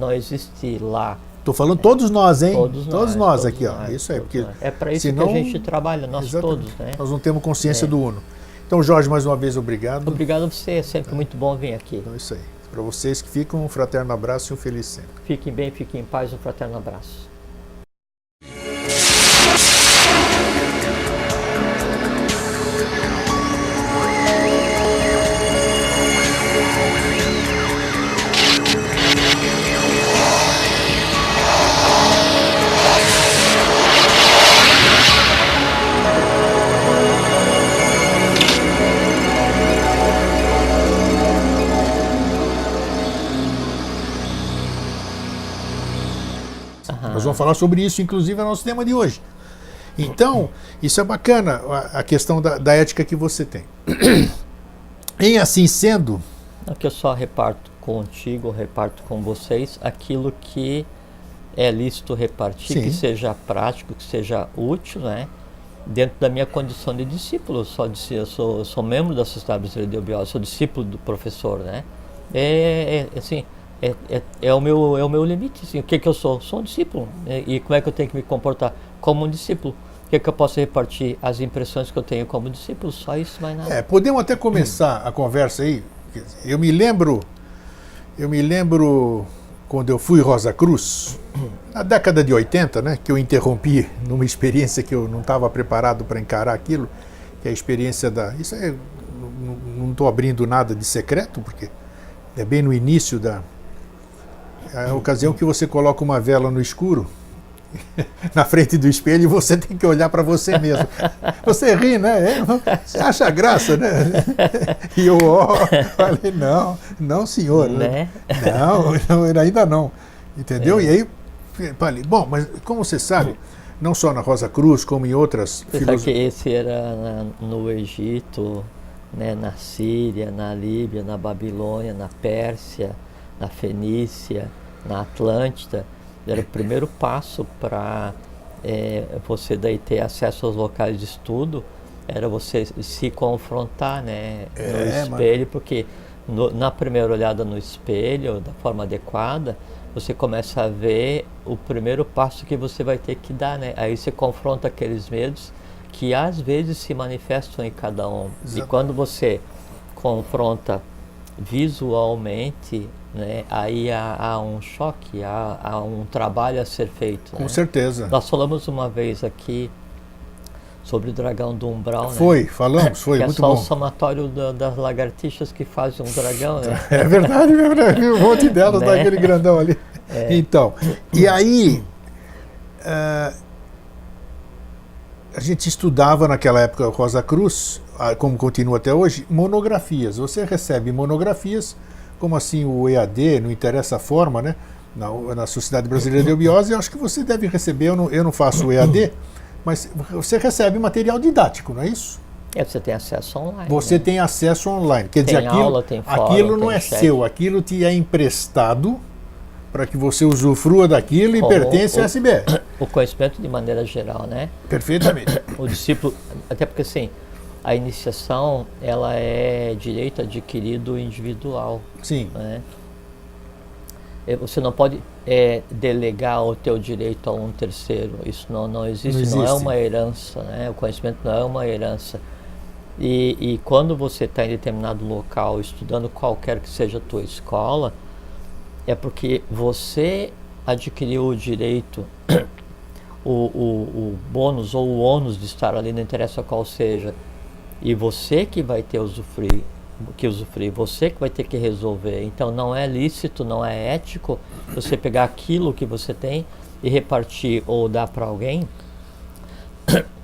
Não existe lá. Estou falando todos nós, hein? Todos nós aqui, ó. Isso aí, porque é para isso senão, que a gente trabalha, nós todos, né? Nós não temos consciência do Uno. Então, Jorge, mais uma vez, obrigado. Obrigado a você, é sempre muito bom vir aqui. Então é isso aí. Para vocês que ficam, um fraterno abraço e um feliz sempre. Fiquem bem, fiquem em paz, um fraterno abraço. Nós vamos falar sobre isso, inclusive, é o nosso tema de hoje. Então, isso é bacana, a questão da ética que você tem. Em assim sendo... Aqui eu só reparto contigo, reparto com vocês aquilo que é lícito repartir, Sim. que seja prático, que seja útil, né? Dentro da minha condição de discípulo. Eu sou membro da Sociedade Brasileira de Eubiose, sou discípulo do professor, né? Assim... É o meu limite, assim. O que eu sou? Sou um discípulo. E como é que eu tenho que me comportar como um discípulo? O que eu posso repartir? As impressões que eu tenho como discípulo, só isso, mais nada. Podemos até começar a conversa aí. Eu me lembro quando eu fui Rosa Cruz, na década de 80, né, que eu interrompi numa experiência que eu não estava preparado para encarar aquilo, que é a experiência Isso aí, não estou abrindo nada de secreto, porque é bem no início a ocasião que você coloca uma vela no escuro na frente do espelho e você tem que olhar para você mesmo. Você ri, né? Você acha graça, né? E eu falei, não senhor. Né? Não, ainda não. Entendeu? E aí, falei, bom, mas como você sabe, não só na Rosa Cruz, como em outras filosofias... que esse era no Egito, né, na Síria, na Líbia, na Babilônia, na Pérsia, na Fenícia, na Atlântida. Era o primeiro passo para você daí ter acesso aos locais de estudo, era você se confrontar, né, no espelho, porque na primeira olhada no espelho, da forma adequada, você começa a ver o primeiro passo que você vai ter que dar, né? Aí você confronta aqueles medos que às vezes se manifestam em cada um. Exato. E quando você confronta visualmente, né, aí há um choque, há um trabalho a ser feito. Com né? certeza. Nós falamos uma vez aqui sobre o dragão do umbral. Falamos, foi que muito bom. É bom. só o somatório das lagartixas que fazem um dragão, né? É verdade, um monte delas daquele grandão ali. Então, e aí... a gente estudava naquela época Rosa Cruz, como continua até hoje, monografias. Você recebe monografias, como assim o EAD, não interessa a forma, né? Na Sociedade Brasileira de Eubiose, eu acho que você deve receber, eu não faço o EAD, mas você recebe material didático, não é isso? Você tem acesso online. Você tem acesso online. Quer dizer, aquilo não é seu, aquilo te é emprestado para que você usufrua daquilo e pertence à SBE. O conhecimento de maneira geral, né? Perfeitamente. O discípulo, até porque assim, a iniciação, ela é direito adquirido individual. Sim. Né? Você não pode delegar o teu direito a um terceiro. Isso não existe, não é uma herança, né? O conhecimento não é uma herança. E quando você está em determinado local, estudando qualquer que seja a tua escola, é porque você adquiriu o direito, o bônus ou o ônus de estar ali, não interessa qual seja, e você que vai ter usufruir, você que vai ter que resolver. Então não é lícito, não é ético você pegar aquilo que você tem e repartir ou dar para alguém,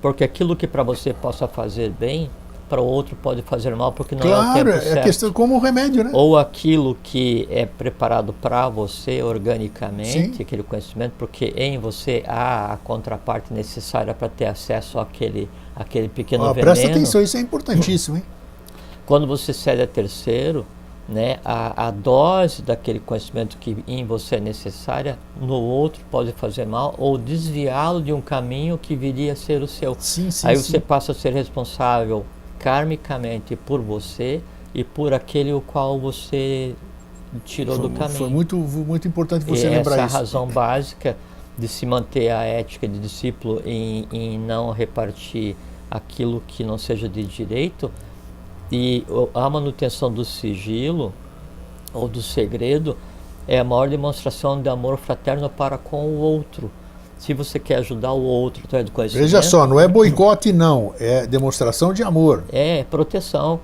porque aquilo que para você possa fazer bem, para o outro pode fazer mal, porque não é o tempo certo. Claro, é questão como o remédio, né? Ou aquilo que é preparado para você organicamente, Sim. aquele conhecimento, porque em você há a contraparte necessária para ter acesso àquele pequeno veneno. Presta atenção, isso é importantíssimo, hein? Quando você cede a terceiro, né, a dose daquele conhecimento que em você é necessária, no outro pode fazer mal ou desviá-lo de um caminho que viria a ser o seu. Sim, Aí você passa a ser responsável karmicamente por você e por aquele o qual você tirou do caminho. Foi muito importante você lembrar isso. Essa é a razão básica de se manter a ética de discípulo em não repartir aquilo que não seja de direito, e a manutenção do sigilo, ou do segredo, é a maior demonstração de amor fraterno para com o outro. Se você quer ajudar o outro através do conhecimento... Veja só, não é boicote não, é demonstração de amor. É proteção.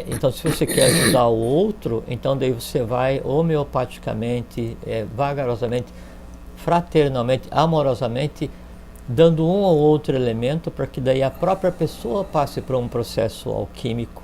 Então, se você quer ajudar o outro, então daí você vai homeopaticamente, vagarosamente, fraternalmente, amorosamente, dando um ou outro elemento para que daí a própria pessoa passe por um processo alquímico,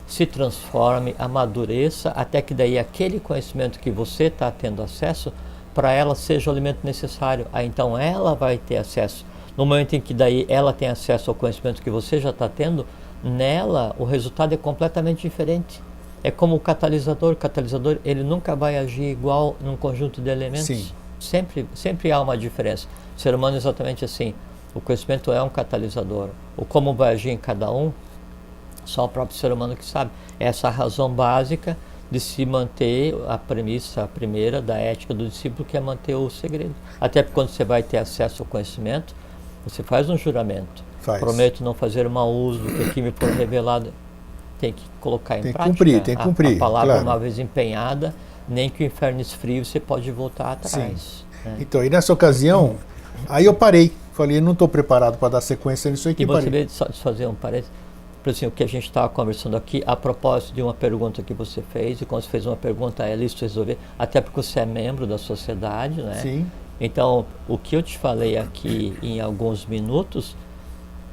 se transforme, amadureça, até que daí aquele conhecimento que você está tendo acesso, para ela seja o alimento necessário. Aí então ela vai ter acesso. No momento em que daí ela tem acesso ao conhecimento que você já está tendo, nela o resultado é completamente diferente. É como o catalisador. O catalisador, ele nunca vai agir igual num conjunto de elementos. Sim. Sempre há uma diferença. O ser humano é exatamente assim. O conhecimento é um catalisador. O como vai agir em cada um, só o próprio ser humano que sabe. Essa é a razão básica de se manter a premissa primeira da ética do discípulo, que é manter o segredo. Até porque quando você vai ter acesso ao conhecimento, você faz um juramento. Prometo não fazer mau uso do que aqui me for revelado. Tem que colocar em prática. Tem que cumprir. A palavra, claro. uma vez empenhada, nem que o inferno esfrie, você pode voltar atrás. Né? Então, e nessa ocasião, aí eu parei. Falei, não estou preparado para dar sequência nisso aqui. E você veio só fazer um parênteses. Por assim, o que a gente estava conversando aqui, a propósito de uma pergunta que você fez, e quando você fez uma pergunta, é lícito resolver, até porque você é membro da sociedade, né? Sim. Então, o que eu te falei aqui em alguns minutos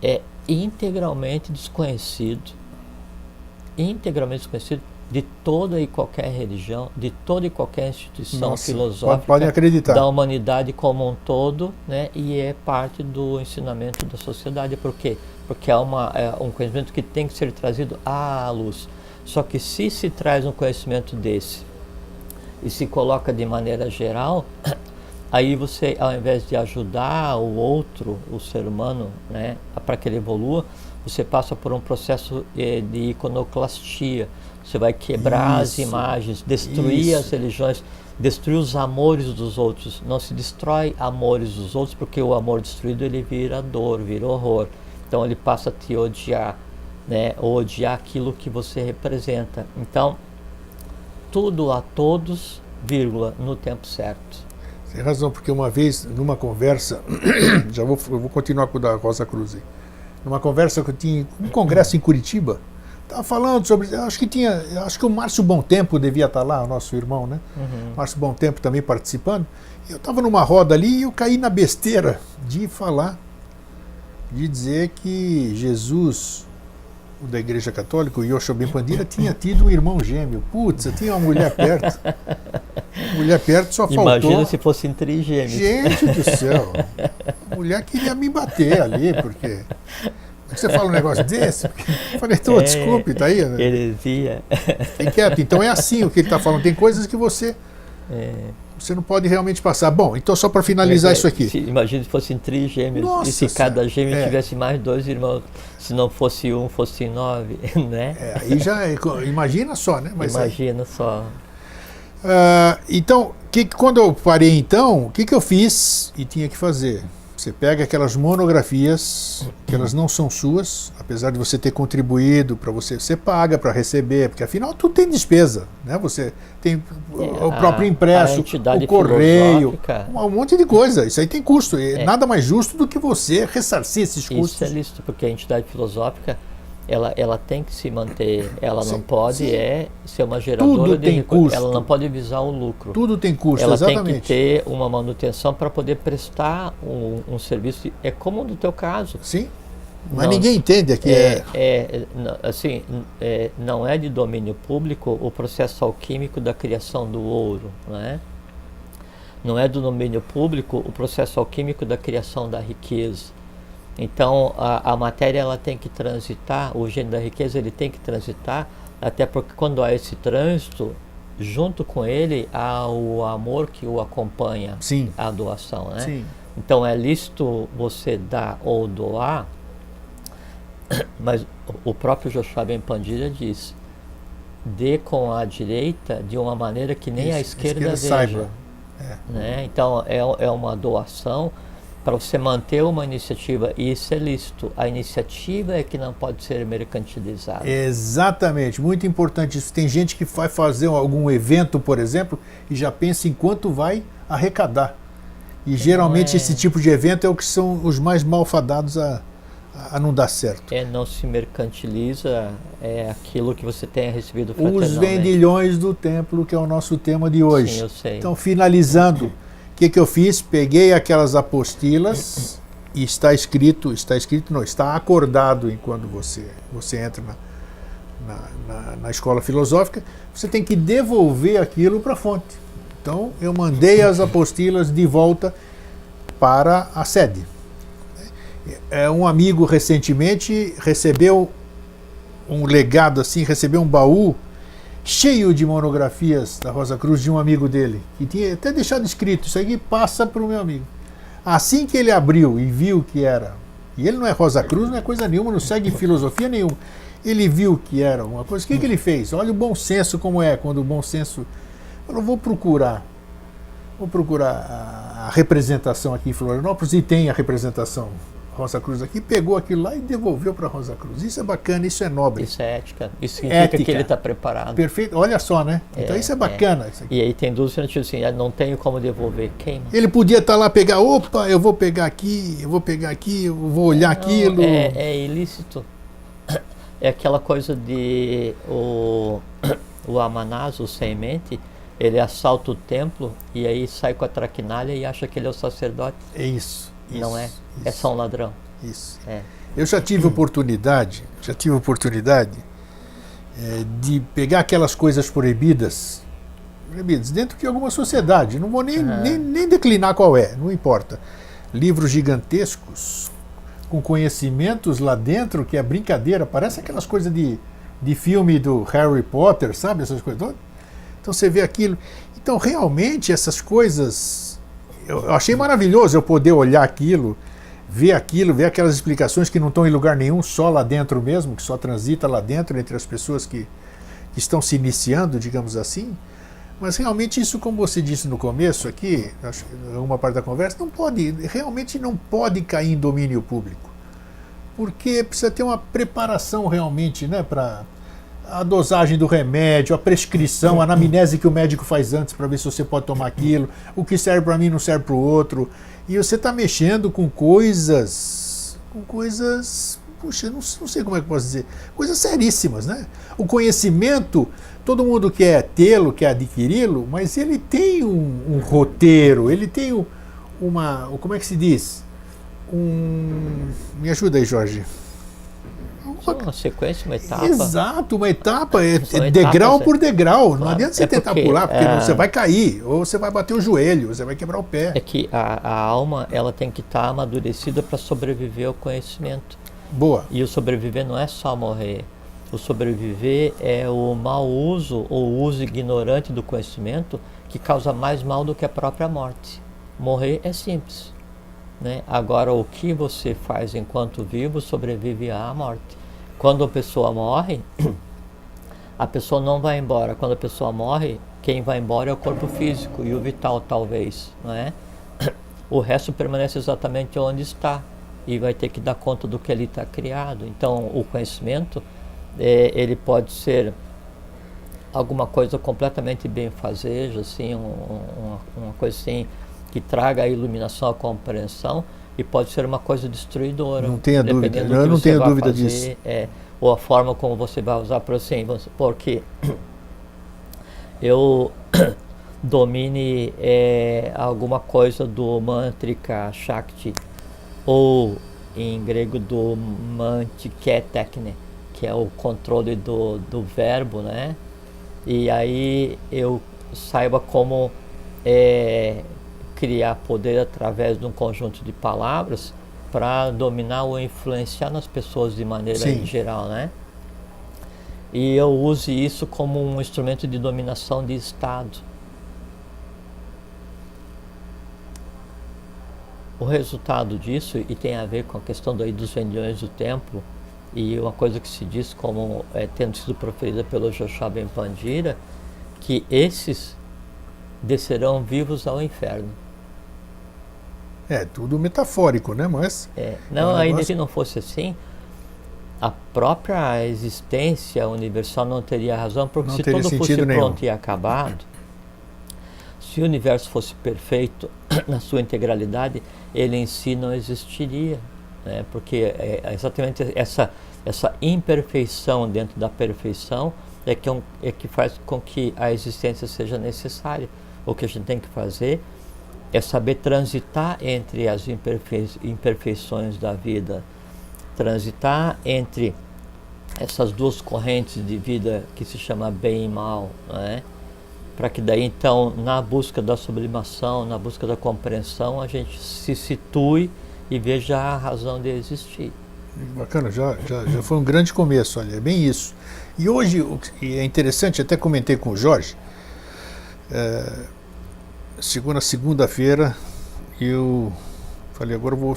é integralmente desconhecido de toda e qualquer religião, de toda e qualquer instituição filosófica pode acreditar. Da humanidade como um todo, né? E é parte do ensinamento da sociedade. Por quê? Porque é um conhecimento que tem que ser trazido à luz. Só que se traz um conhecimento desse e se coloca de maneira geral, aí você, ao invés de ajudar o outro, o ser humano, né, para que ele evolua, você passa por um processo de iconoclastia. Você vai quebrar as imagens, destruir as religiões, destruir os amores dos outros. Não se destrói amores dos outros, porque o amor destruído ele vira dor, vira horror. Então ele passa a te odiar, né, ou odiar aquilo que você representa. Então, tudo a todos, vírgula, no tempo certo. Tem razão, porque uma vez, numa conversa, eu vou continuar com o da Rosa Cruz aí. Numa conversa que eu tinha, um congresso em Curitiba, estava falando sobre, acho que o Márcio Bom Tempo devia estar lá, o nosso irmão, né? Márcio Bom Tempo também participando. Eu estava numa roda ali e eu caí na besteira de falar, de dizer que Jesus, o da Igreja Católica, o Yoshua Ben Pandira, tinha tido um irmão gêmeo. Putz, eu tinha uma mulher perto. Mulher perto só faltou. Imagina se fossem trigêmeos. Gente do céu. A mulher queria me bater ali, porque... Como é que você fala um negócio desse? Eu falei, desculpe, tá aí. Né? Heresia. Fique quieto. Então é assim o que ele está falando. Tem coisas que você não pode realmente passar. Bom, então só para finalizar isso aqui. Imagina se fossem trigêmeos. Nossa, e se cada gêmeo tivesse mais 2 irmãos. Se não fosse um, fosse 9, né? Aí já, imagina só, né? Mas imagina só. Então, quando eu parei então, o que eu fiz e tinha que fazer? Você pega aquelas monografias, que elas não são suas, apesar de você ter contribuído para você paga para receber, porque afinal tudo tem despesa, né? Você tem o próprio impresso, o correio, um monte de coisa. Isso aí tem custo. Nada mais justo do que você ressarcir esses custos. Isso é lícito, porque a entidade filosófica ela tem que se manter, ela não pode ser uma geradora de recursos, ela não pode visar o lucro. Tudo tem custo, ela exatamente. Tem que ter uma manutenção para poder prestar um serviço, é como no teu caso. Sim, mas ninguém entende aqui. Não é de domínio público o processo alquímico da criação do ouro, né? Não é do domínio público o processo alquímico da criação da riqueza. Então a matéria ela tem que transitar, o gênio da riqueza ele tem que transitar, até porque quando há esse trânsito, junto com ele há o amor que o acompanha. Sim. A doação, né? Sim. Então é lícito você dar ou doar, mas o próprio Yoshua Ben Pandira diz, dê com a direita de uma maneira que nem a esquerda veja. saiba. Né? Então é uma doação para você manter uma iniciativa, e isso é lícito, a iniciativa é que não pode ser mercantilizada. Exatamente, muito importante isso. Tem gente que vai fazer algum evento, por exemplo, e já pensa em quanto vai arrecadar. E geralmente esse tipo de evento é o que são os mais malfadados a não dar certo. Não se mercantiliza aquilo que você tenha recebido fraternalmente. Os vendilhões do templo, que é o nosso tema de hoje. Sim, eu sei. Então, finalizando, o que eu fiz? Peguei aquelas apostilas e está acordado enquanto você entra na escola filosófica, você tem que devolver aquilo para a fonte. Então, eu mandei as apostilas de volta para a sede. Um amigo recentemente recebeu um legado assim, recebeu um baú cheio de monografias da Rosa Cruz de um amigo dele, que tinha até deixado escrito: isso aqui passa para o meu amigo. Assim que ele abriu e viu que era, e ele não é Rosa Cruz, não é coisa nenhuma, não segue filosofia nenhuma, ele viu que era uma coisa, o que ele fez? Olha o bom senso como é, quando o bom senso... Eu vou procurar a representação aqui em Florianópolis, e tem a representação Rosa Cruz aqui, pegou aquilo lá e devolveu para Rosa Cruz. Isso é bacana, isso é nobre. Isso é ética. Isso significa que ele está preparado. Perfeito, olha só, né? Então isso é bacana. Isso aqui. E aí tem dúvida no sentido assim, não tenho como devolver, queima. Ele podia estar lá, pegar, opa, eu vou pegar aqui, eu vou olhar aquilo. É ilícito. É aquela coisa de o Amanás, o sem mente, ele assalta o templo e aí sai com a traquinalha e acha que ele é o sacerdote. É isso. Não é? É só um ladrão. Isso. Eu já tive oportunidade de pegar aquelas coisas proibidas dentro de alguma sociedade. Não vou nem declinar qual é, não importa. Livros gigantescos, com conhecimentos lá dentro, que é brincadeira, parece aquelas coisas de filme do Harry Potter, sabe? Essas coisas todas. Então você vê aquilo. Então realmente essas coisas, eu achei maravilhoso eu poder olhar aquilo, ver aquelas explicações que não estão em lugar nenhum, só lá dentro mesmo, que só transita lá dentro entre as pessoas que estão se iniciando, digamos assim. Mas realmente isso, como você disse no começo aqui, acho que em alguma parte da conversa, realmente não pode cair em domínio público. Porque precisa ter uma preparação realmente, né, para a dosagem do remédio, a prescrição, a anamnese que o médico faz antes para ver se você pode tomar aquilo, o que serve para mim não serve para o outro. E você está mexendo com coisas, puxa, não sei como é que eu posso dizer, coisas seríssimas, né? O conhecimento, todo mundo quer tê-lo, quer adquiri-lo, mas ele tem um roteiro, ele tem como é que se diz? Me ajuda aí, Jorge. Uma sequência, uma etapa. Exato, uma etapa, degrau por degrau. Claro. Não adianta você tentar pular, porque você vai cair, ou você vai bater o joelho, você vai quebrar o pé. É que a alma, ela tem que estar amadurecida para sobreviver ao conhecimento. Boa. E o sobreviver não é só morrer. O sobreviver é o mau uso, ou o uso ignorante do conhecimento, que causa mais mal do que a própria morte. Morrer é simples, né? Agora, o que você faz enquanto vivo sobrevive à morte. Quando a pessoa morre, a pessoa não vai embora. Quando a pessoa morre, quem vai embora é o corpo físico e o vital, talvez, não é? O resto permanece exatamente onde está e vai ter que dar conta do que ele está criado. Então, o conhecimento, ele pode ser alguma coisa completamente benfazeja, assim, uma coisa assim que traga a iluminação, a compreensão, e pode ser uma coisa destruidora. Não tenha dúvida, eu não tenho dúvida disso. Ou a forma como você vai usar para assim, porque eu domine alguma coisa do mantrika Shakti, ou em grego do mantiketekne, que é o controle do verbo, né? E aí eu saiba como criar poder através de um conjunto de palavras para dominar ou influenciar nas pessoas de maneira geral, né? E eu use isso como um instrumento de dominação de Estado. O resultado disso, e tem a ver com a questão dos vendilhões do templo, e uma coisa que se diz como tendo sido proferida pelo Joshua Ben Pandira, que esses descerão vivos ao inferno. É tudo metafórico, né? Mas Não, um ainda negócio... que não fosse assim, a própria existência universal não teria razão, porque Não se teria tudo fosse sentido nenhum. pronto e acabado, se o universo fosse perfeito na sua integralidade, ele em si não existiria, né? Porque é exatamente essa imperfeição dentro da perfeição é que faz com que a existência seja necessária. O que a gente tem que fazer é saber transitar entre as imperfeições da vida, transitar entre essas duas correntes de vida que se chama bem e mal, né? Para que daí então, na busca da sublimação, na busca da compreensão, a gente se situe e veja a razão de existir. Bacana, já foi um grande começo, olha, é bem isso. E hoje, e é interessante, até comentei com o Jorge, chegou na segunda-feira, eu falei, agora vou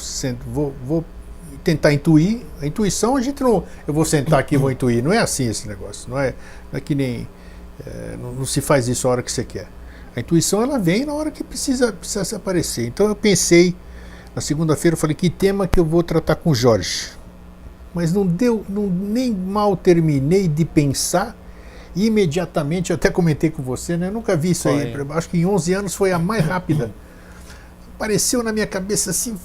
tentar intuir. A intuição, a gente não, eu vou sentar aqui e vou intuir, não é assim esse negócio, não é que nem, não se faz isso a hora que você quer. A intuição, ela vem na hora que precisa se aparecer. Então eu pensei, na segunda-feira, eu falei, que tema que eu vou tratar com o Jorge? Mas nem mal terminei de pensar, imediatamente, eu até comentei com você, né? Eu nunca vi isso aí, acho que em 11 anos foi a mais rápida. Apareceu na minha cabeça assim,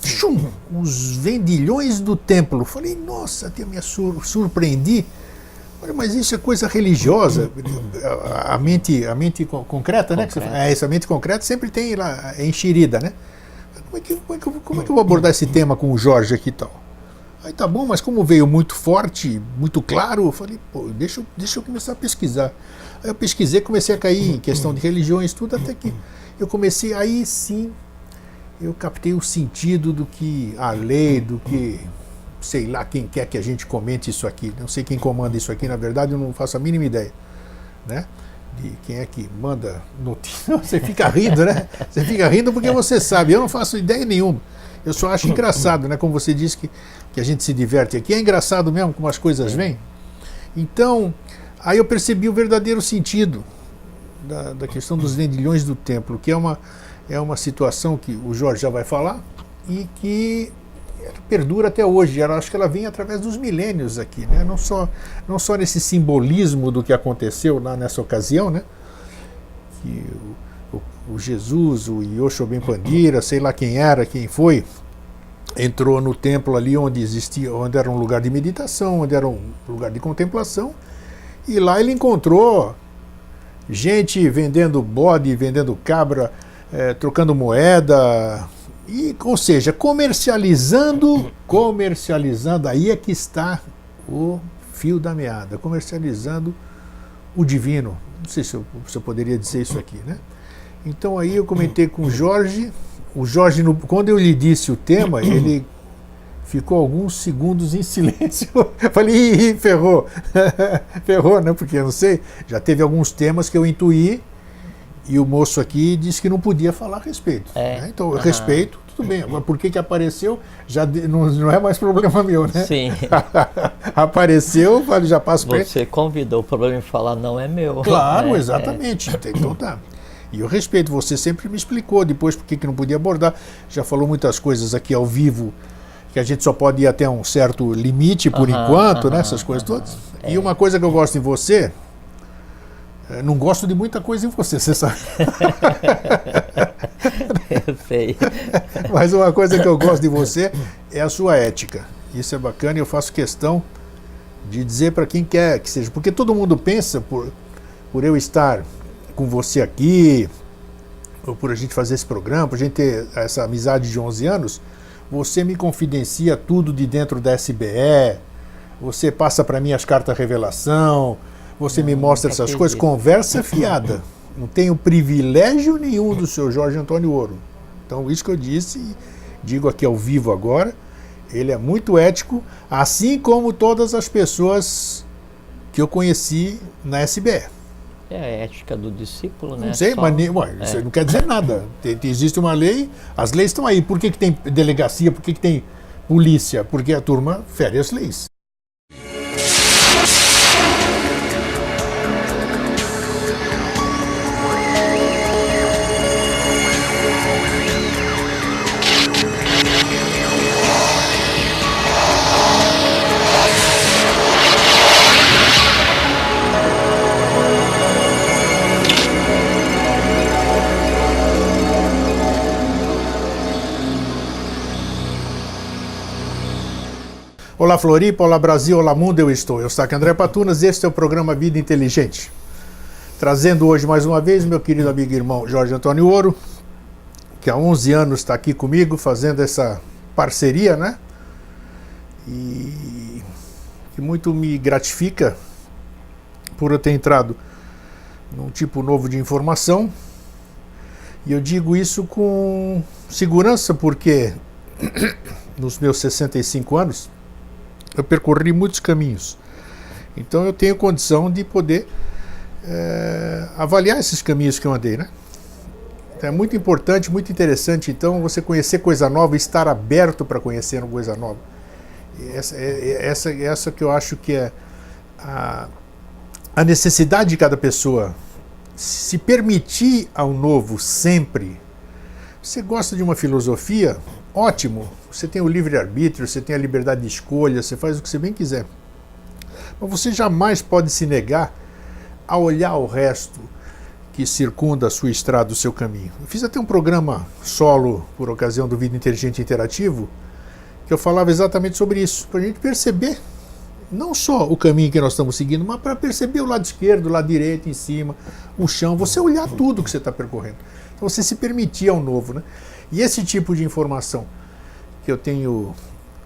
os vendilhões do templo. Falei, nossa, até me surpreendi. Falei, mas isso é coisa religiosa. A mente concreta, né? Essa mente concreta sempre tem lá, é enxerida, né? Como é que eu vou abordar esse tema com o Jorge aqui e tal? Aí tá bom, mas como veio muito forte, muito claro, eu falei, pô, deixa eu começar a pesquisar. Aí eu pesquisei, comecei a cair em questão de religiões, tudo, até que eu comecei, aí sim, eu captei o sentido do que a lei, do que, sei lá, quem quer que a gente comente isso aqui. Não sei quem comanda isso aqui, na verdade, eu não faço a mínima ideia, né? De quem é que manda notícia. Você fica rindo, né? Você fica rindo porque você sabe, eu não faço ideia nenhuma. Eu só acho engraçado, né? Como você disse que a gente se diverte aqui. É engraçado mesmo como as coisas vêm. Então, aí eu percebi o verdadeiro sentido da questão dos vendilhões do templo, que é uma situação que o Jorge já vai falar e que perdura até hoje. Eu acho que ela vem através dos milênios aqui, né? Não só nesse simbolismo do que aconteceu lá nessa ocasião, né? Que o Jesus, o Yosho Ben Pandira, sei lá quem era, quem foi, entrou no templo ali onde era um lugar de meditação, onde era um lugar de contemplação, e lá ele encontrou gente vendendo bode, vendendo cabra, trocando moeda, ou seja, comercializando, aí é que está o fio da meada, comercializando o divino. Não sei se eu poderia dizer isso aqui, né? Então aí eu comentei com o Jorge, quando eu lhe disse o tema, ele ficou alguns segundos em silêncio. Falei, ferrou, ferrou, né? Porque eu não sei, já teve alguns temas que eu intuí e o moço aqui disse que não podia falar a respeito. Né? Então eu respeito, tudo bem. Agora por que apareceu, já não é mais problema meu, né? Sim. Apareceu, já passo para ele. Você convidou, o problema em falar não é meu. Claro, exatamente. Então tá. E eu respeito, você sempre me explicou depois por que não podia abordar. Já falou muitas coisas aqui ao vivo, que a gente só pode ir até um certo limite por enquanto, né? Essas coisas todas. E uma coisa que eu gosto em você, não gosto de muita coisa em você sabe. Eu sei. Mas uma coisa que eu gosto de você é a sua ética. Isso é bacana e eu faço questão de dizer para quem quer que seja. Porque todo mundo pensa, por eu estar com você aqui, ou por a gente fazer esse programa, por a gente ter essa amizade de 11 anos, você me confidencia tudo de dentro da SBE, você passa para mim as cartas revelação, você me mostra essas coisas, conversa fiada. Não tenho privilégio nenhum do seu Jorge Antônio Ouro. Então, isso que eu disse, e digo aqui ao vivo agora, ele é muito ético, assim como todas as pessoas que eu conheci na SBE. É a ética do discípulo, né? Não sei, mas isso não quer dizer nada. Existe uma lei, as leis estão aí. Por que tem delegacia? Por que tem polícia? Porque a turma fere as leis. Olá Floripa, olá Brasil, olá mundo, eu estou aqui André Patunas, este é o programa Vida Inteligente. Trazendo hoje mais uma vez meu querido amigo e irmão Jorge Antônio Ouro, que há 11 anos está aqui comigo fazendo essa parceria, né? E que muito me gratifica por eu ter entrado num tipo novo de informação. E eu digo isso com segurança porque nos meus 65 anos eu percorri muitos caminhos. Então eu tenho condição de poder avaliar esses caminhos que eu andei, né? Então, é muito importante, muito interessante, então, você conhecer coisa nova e estar aberto para conhecer uma coisa nova. Essa que eu acho que é a necessidade de cada pessoa. Se permitir ao novo sempre. Você gosta de uma filosofia? Ótimo. Você tem o livre-arbítrio, você tem a liberdade de escolha, você faz o que você bem quiser. Mas você jamais pode se negar a olhar o resto que circunda a sua estrada, o seu caminho. Eu fiz até um programa solo, por ocasião do Vida Inteligente Interativo, que eu falava exatamente sobre isso, para a gente perceber não só o caminho que nós estamos seguindo, mas para perceber o lado esquerdo, o lado direito, em cima, o chão, você olhar tudo que você está percorrendo. Então você se permitir ao novo, né? E esse tipo de informação que eu tenho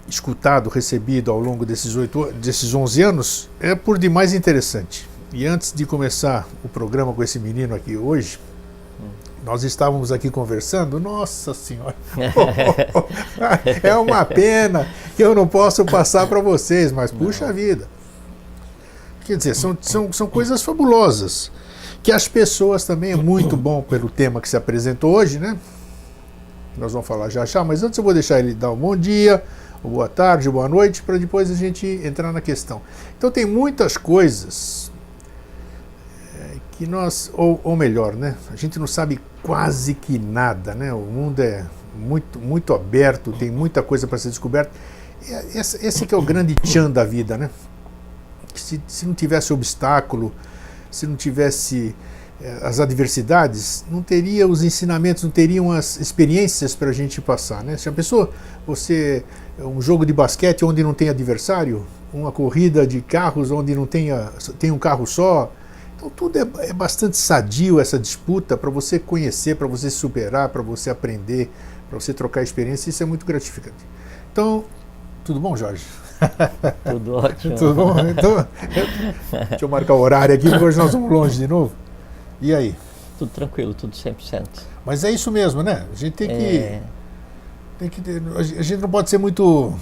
escutado, recebido ao longo desses 11 anos, é por demais interessante. E antes de começar o programa com esse menino aqui hoje, nós estávamos aqui conversando, nossa senhora, é uma pena que eu não posso passar para vocês, mas puxa vida. Quer dizer, são coisas fabulosas, que as pessoas também, é muito bom pelo tema que se apresentou hoje, né? Nós vamos falar já, mas antes eu vou deixar ele dar um bom dia, ou boa tarde, ou boa noite, para depois a gente entrar na questão. Então tem muitas coisas que nós, ou melhor, né? A gente não sabe quase que nada, né? O mundo é muito aberto, tem muita coisa para ser descoberta. Esse que é o grande tchan da vida, né? Se não tivesse obstáculo, se não tivesse as adversidades, não teria os ensinamentos, não teriam as experiências para a gente passar, né? Se a pessoa, um jogo de basquete onde não tem adversário, uma corrida de carros onde não tem um carro só. Então tudo é bastante sadio, essa disputa, para você conhecer, para você superar, para você aprender, para você trocar experiência, isso é muito gratificante. Então, tudo bom, Jorge? Tudo ótimo. Tudo bom? Então, deixa eu marcar o horário aqui, porque hoje nós vamos longe de novo. E aí? Tudo tranquilo, tudo 100%. Mas é isso mesmo, né? A gente tem que a gente não pode ser muito...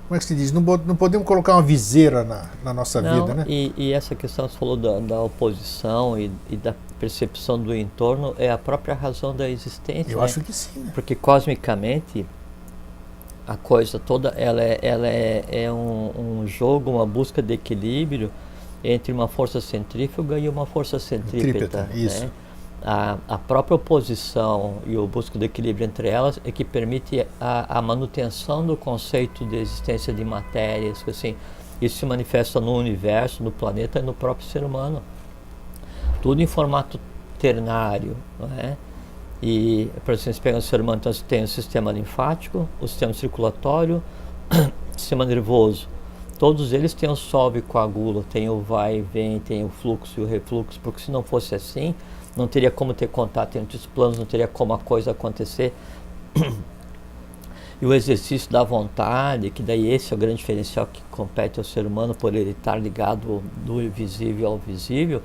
Como é que se diz? Não podemos colocar uma viseira na nossa vida, né? E essa questão que você falou da oposição e da percepção do entorno é a própria razão da existência. Eu né? acho que sim. Né? Porque cosmicamente a coisa toda ela é um jogo, uma busca de equilíbrio entre uma força centrífuga e uma força centrípeta. Isso. Né? A própria oposição e o busca do equilíbrio entre elas é que permite a manutenção do conceito de existência de matérias, assim, isso se manifesta no universo, no planeta e no próprio ser humano. Tudo em formato ternário, não é? E, por exemplo, você pega o ser humano, então você tem o sistema linfático, o sistema circulatório, o sistema nervoso. Todos eles têm o solve e coagula, tem o vai e vem, tem o fluxo e o refluxo, porque se não fosse assim, não teria como ter contato entre os planos, não teria como a coisa acontecer. E o exercício da vontade, que daí esse é o grande diferencial que compete ao ser humano por ele estar ligado do invisível ao visível.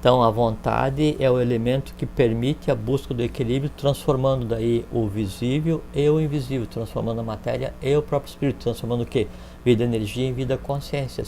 Então a vontade é o elemento que permite a busca do equilíbrio, transformando daí o visível e o invisível, transformando a matéria e o próprio espírito, transformando o quê? Vida, energia em vida, consciência.